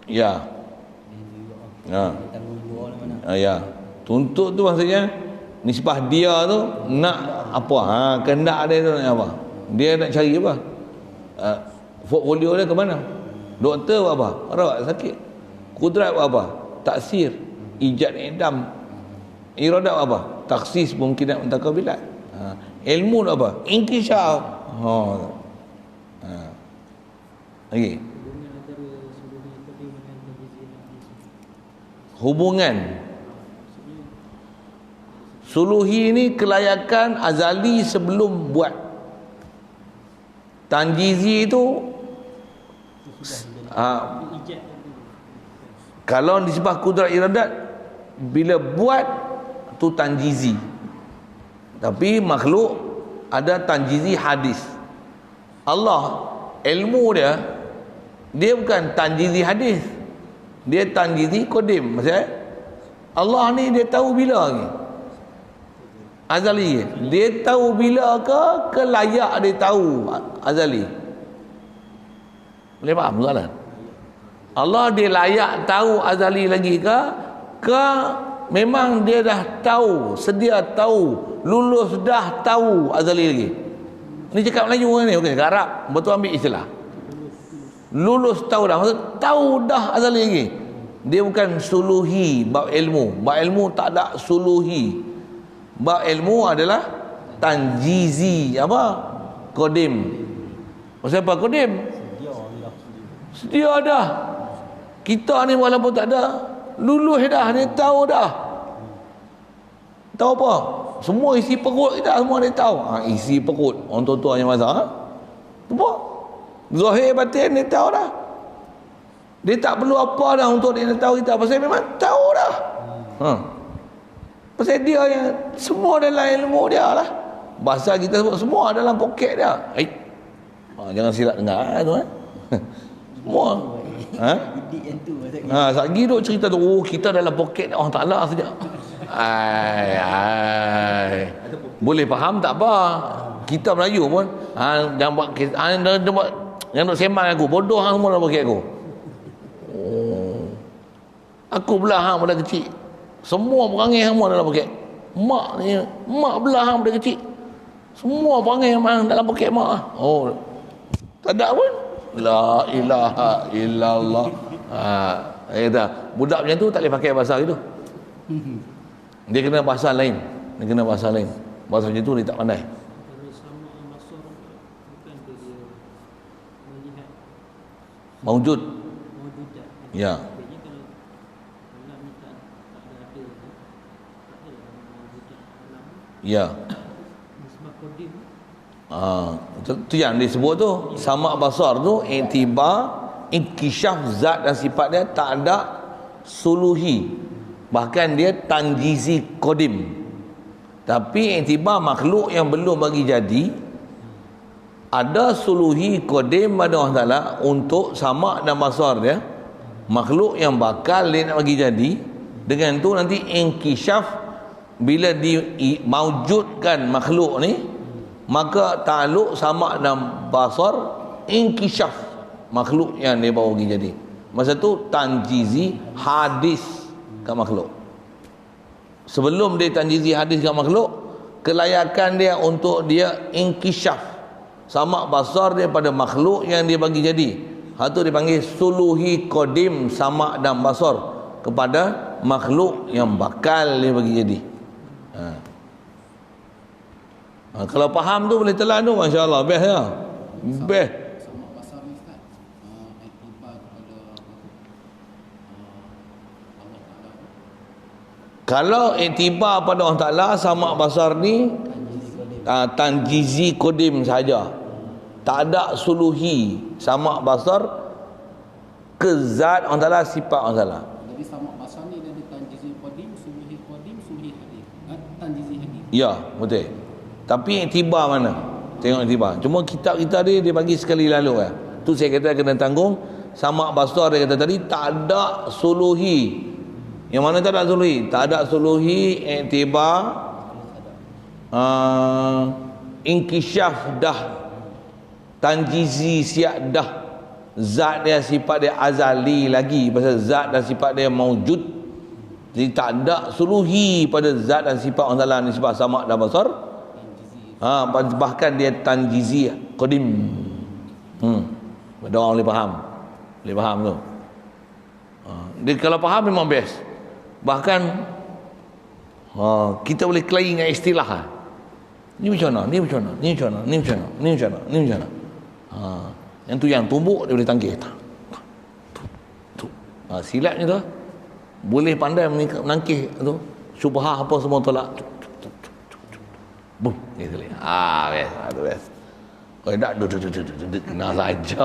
Speaker 1: Ya.
Speaker 3: Tanggung dua mana.
Speaker 1: Ya. Tuntut tu maksudnya nisbah dia tu nak apa? Kehendak dia tu nak apa? Dia nak cari apa? Portfolio dia ke mana? Doktor buat apa? Rawat sakit. Kudrat buat apa? Taksir, ijad idam. Iradat buat apa? Taksis mungkinat mutakabilat. Ilmu buat apa? Inkishaf. Lagi. Hubungan suluhi ni kelayakan azali sebelum buat. Tanjizi itu kalau disebut kudrat iradat bila buat tu tanjizi. Tapi makhluk ada tanjizi hadis. Allah ilmu dia bukan tanjizi hadis. Dia tanjizi qadim. Maksudnya
Speaker 2: Allah ni dia tahu bila lagi? Azali. Dia tahu bila ke layak dia tahu azali? Boleh faham soalan? Allah dia layak tahu azali lagi ke memang dia dah tahu, sedia tahu, lulus dah tahu azali lagi? Ni cakap Melayu ni, okey, cakap Arab, betul ambil istilah. Lulus tahu dah, maksud tahu dah azali lagi. Dia bukan suluhi bab ilmu. Bab ilmu tak ada suluhi. Bab ilmu adalah tanjizi apa? Qadim. Maksud apa qadim? Sedia dah. Kita ni walaupun tak ada, lulus dah, dia tahu dah. Tahu apa? Semua isi perut kita semua dia tahu. Isi perut. Orang tua-tua yang masak. Apa? Zahir batin dia tahu dah. Dia tak perlu apa dah untuk dia tahu kita. Pasal memang tahu dah. Pasal dia yang semua dalam ilmu dia lah. Bahasa kita sebut semua dalam poket dia. Jangan silap dengar tu semua.
Speaker 3: Bidik yang tu
Speaker 2: Sagi duk cerita tu, kita dalam poket Allah Ta'ala saja. Boleh faham tak apa. Kita Melayu pun jangan buat jangan duk sembang aku, bodoh hang semua dalam poket aku. Aku belah hang pada kecil. Semua perangai hang semua dalam poket. Mak belah hang pada kecil. Semua perangai hang dalam poket mak. Tak ada pun. La ilaha illallah. Budak macam tu tak boleh pakai bahasa gitu. Dia kena bahasa lain. Bahasa macam tu dia tak pandai. Maujud. Ya. Ya. Itu yang disebut tu sama basar tu iktibar inkishaf zat dan sifat dia tak ada suluhi, bahkan dia tanjizi qadim. Tapi iktibar makhluk yang belum bagi jadi ada suluhi qadim pada Allah Ta'ala untuk sama dan basar dia. Makhluk yang bakal dia nak bagi jadi, dengan tu nanti inkishaf bila dimaujudkan makhluk ni, maka ta'aluk sama dan basar inkishaf makhluk yang dia bawa pergi jadi. Masa tu tanjizi hadis kat makhluk. Sebelum dia tanjizi hadis kat makhluk, kelayakan dia untuk dia inkishaf sama basar dia pada makhluk yang dia bagi jadi. Hal tu dipanggil suluhi qadim sama dan basar kepada makhluk yang bakal dia bagi jadi. Kalau faham tu boleh telan tu, masya-Allah, best ya. Best.
Speaker 3: sama pasal ni Ustaz. Iktibar kepada Allah Ta'ala.
Speaker 2: Kalau iktibar pada Allah Ta'ala sama basar ni tanjizi qadim saja, tak ada suluhi sama basar ke zat Allah Ta'ala, sifat Allah Ta'ala.
Speaker 3: Jadi sama pasal ni ada tanjizi qadim, suluhi hadis. Tanjizi hadis.
Speaker 2: Ya, betul. Tapi iktibar mana? Tengok iktibar. Cuma kitab kita dia bagi sekali lalu kan. Tu saya kata kena tanggung. Sama basar dia kata tadi tak ada suluhi. Yang mana tak ada suluhi? Tak ada suluhi iktibar inkishaf dah, tanjizi siap dah. Zat dia sifat dia azali lagi, pasal zat dan sifat dia maujud. Jadi tak ada suluhi pada zat dan sifat Allah Ta'ala ni, sifat sama dan basar. Bahkan dia tanjizi qadim. Ada orang boleh faham tu. Dia kalau faham memang best. Bahkan kita boleh claim dengan istilah. Ni macam mana? Yang tu yang tumbuk dia boleh tangkis. Silatnya tu boleh pandai menangkis tu. Syubhah apa semua tolak. Boom, gitu le. Best, tu best. Kalau tak kena saja.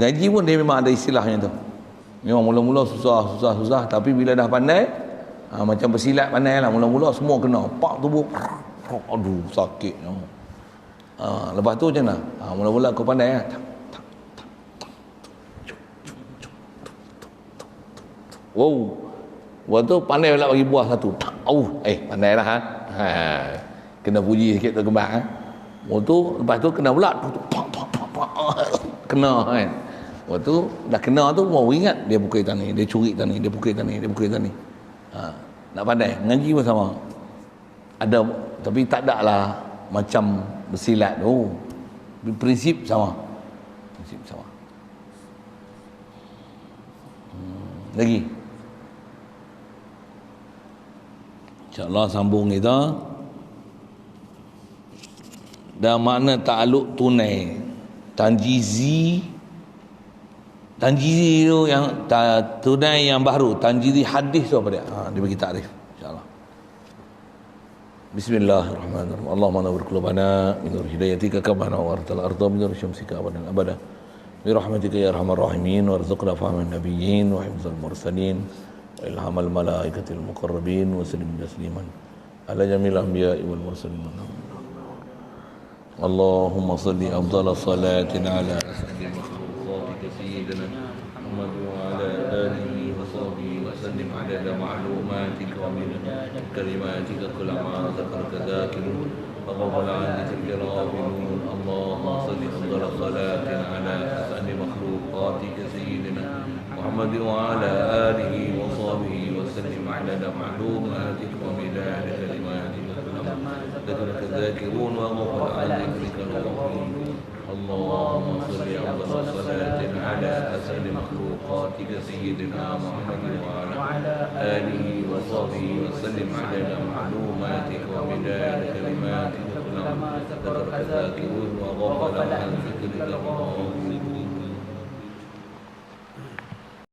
Speaker 2: Gaji pun dia memang ada istilahnya tu. Memang mula-mula susah, tapi bila dah pandai, macam bersilat pandai lah, mula-mula semua kena. Pak tubuh. Aduh, sakit. Lepas tu macam mana? Mula-mula kau pandai lah. Wow. Lepas tu pandai pula bagi buah satu. Pandailah ha. Kena puji sikit tu kembang ha. Lepas tu kena pula kena kan. Lepas tu dah kena tu mau ingat dia pukul tani, dia curi tani, dia pukul tani, dia pukul tani. Nak pandai ngaji pun sama. Ada tapi tak ada lah macam bersilat tu. Prinsip sama. Prinsip sama. Lagi. InsyaAllah sambung kita. Dan makna ta'aluk tunai. Tanjizi tu yang tunai yang baru. Tanjizi hadis tu apa dia? Dia bagi takrif. InsyaAllah. Bismillahirrahmanirrahim. Allahumma nawwir qulubana min nur hidayatika kama nawwartal arda min nur syamsika abadan abada. Bi rahmatika ya arhamar rahimin warzuqna fahman nabiyyin wa hifdzal mursalin wa ilhamal malaikatil muqarrabin wa sallim tasliman ala jamil anbiya'i wal mursalin. Allahumma salli afdhala salatin ala sayyidina sayyidina Muhammad wa ala alihi wa sahbihi wa sallim adada ma'lumatika wa min kalimatika kullama zakarta zakirun wa qabala an tilka ghafilun. Allahumma salli afdhala salatin ala asani makhluqatika sayyidina Muhammad wa ala alihi wa sahbihi wa sallim adada ma'lumatika wa min kalimatika kullama zakarta zakirun wa qabala an tilka ghafilun. اللهم صل على صلاة على أسعد مخلوقاتك سيدنا محمد وعلى آله وصحبه وسلم على معلوماتك ومداد كلماتك كلما ذكرك ذاكرون وغفل عن ذكرك اللهم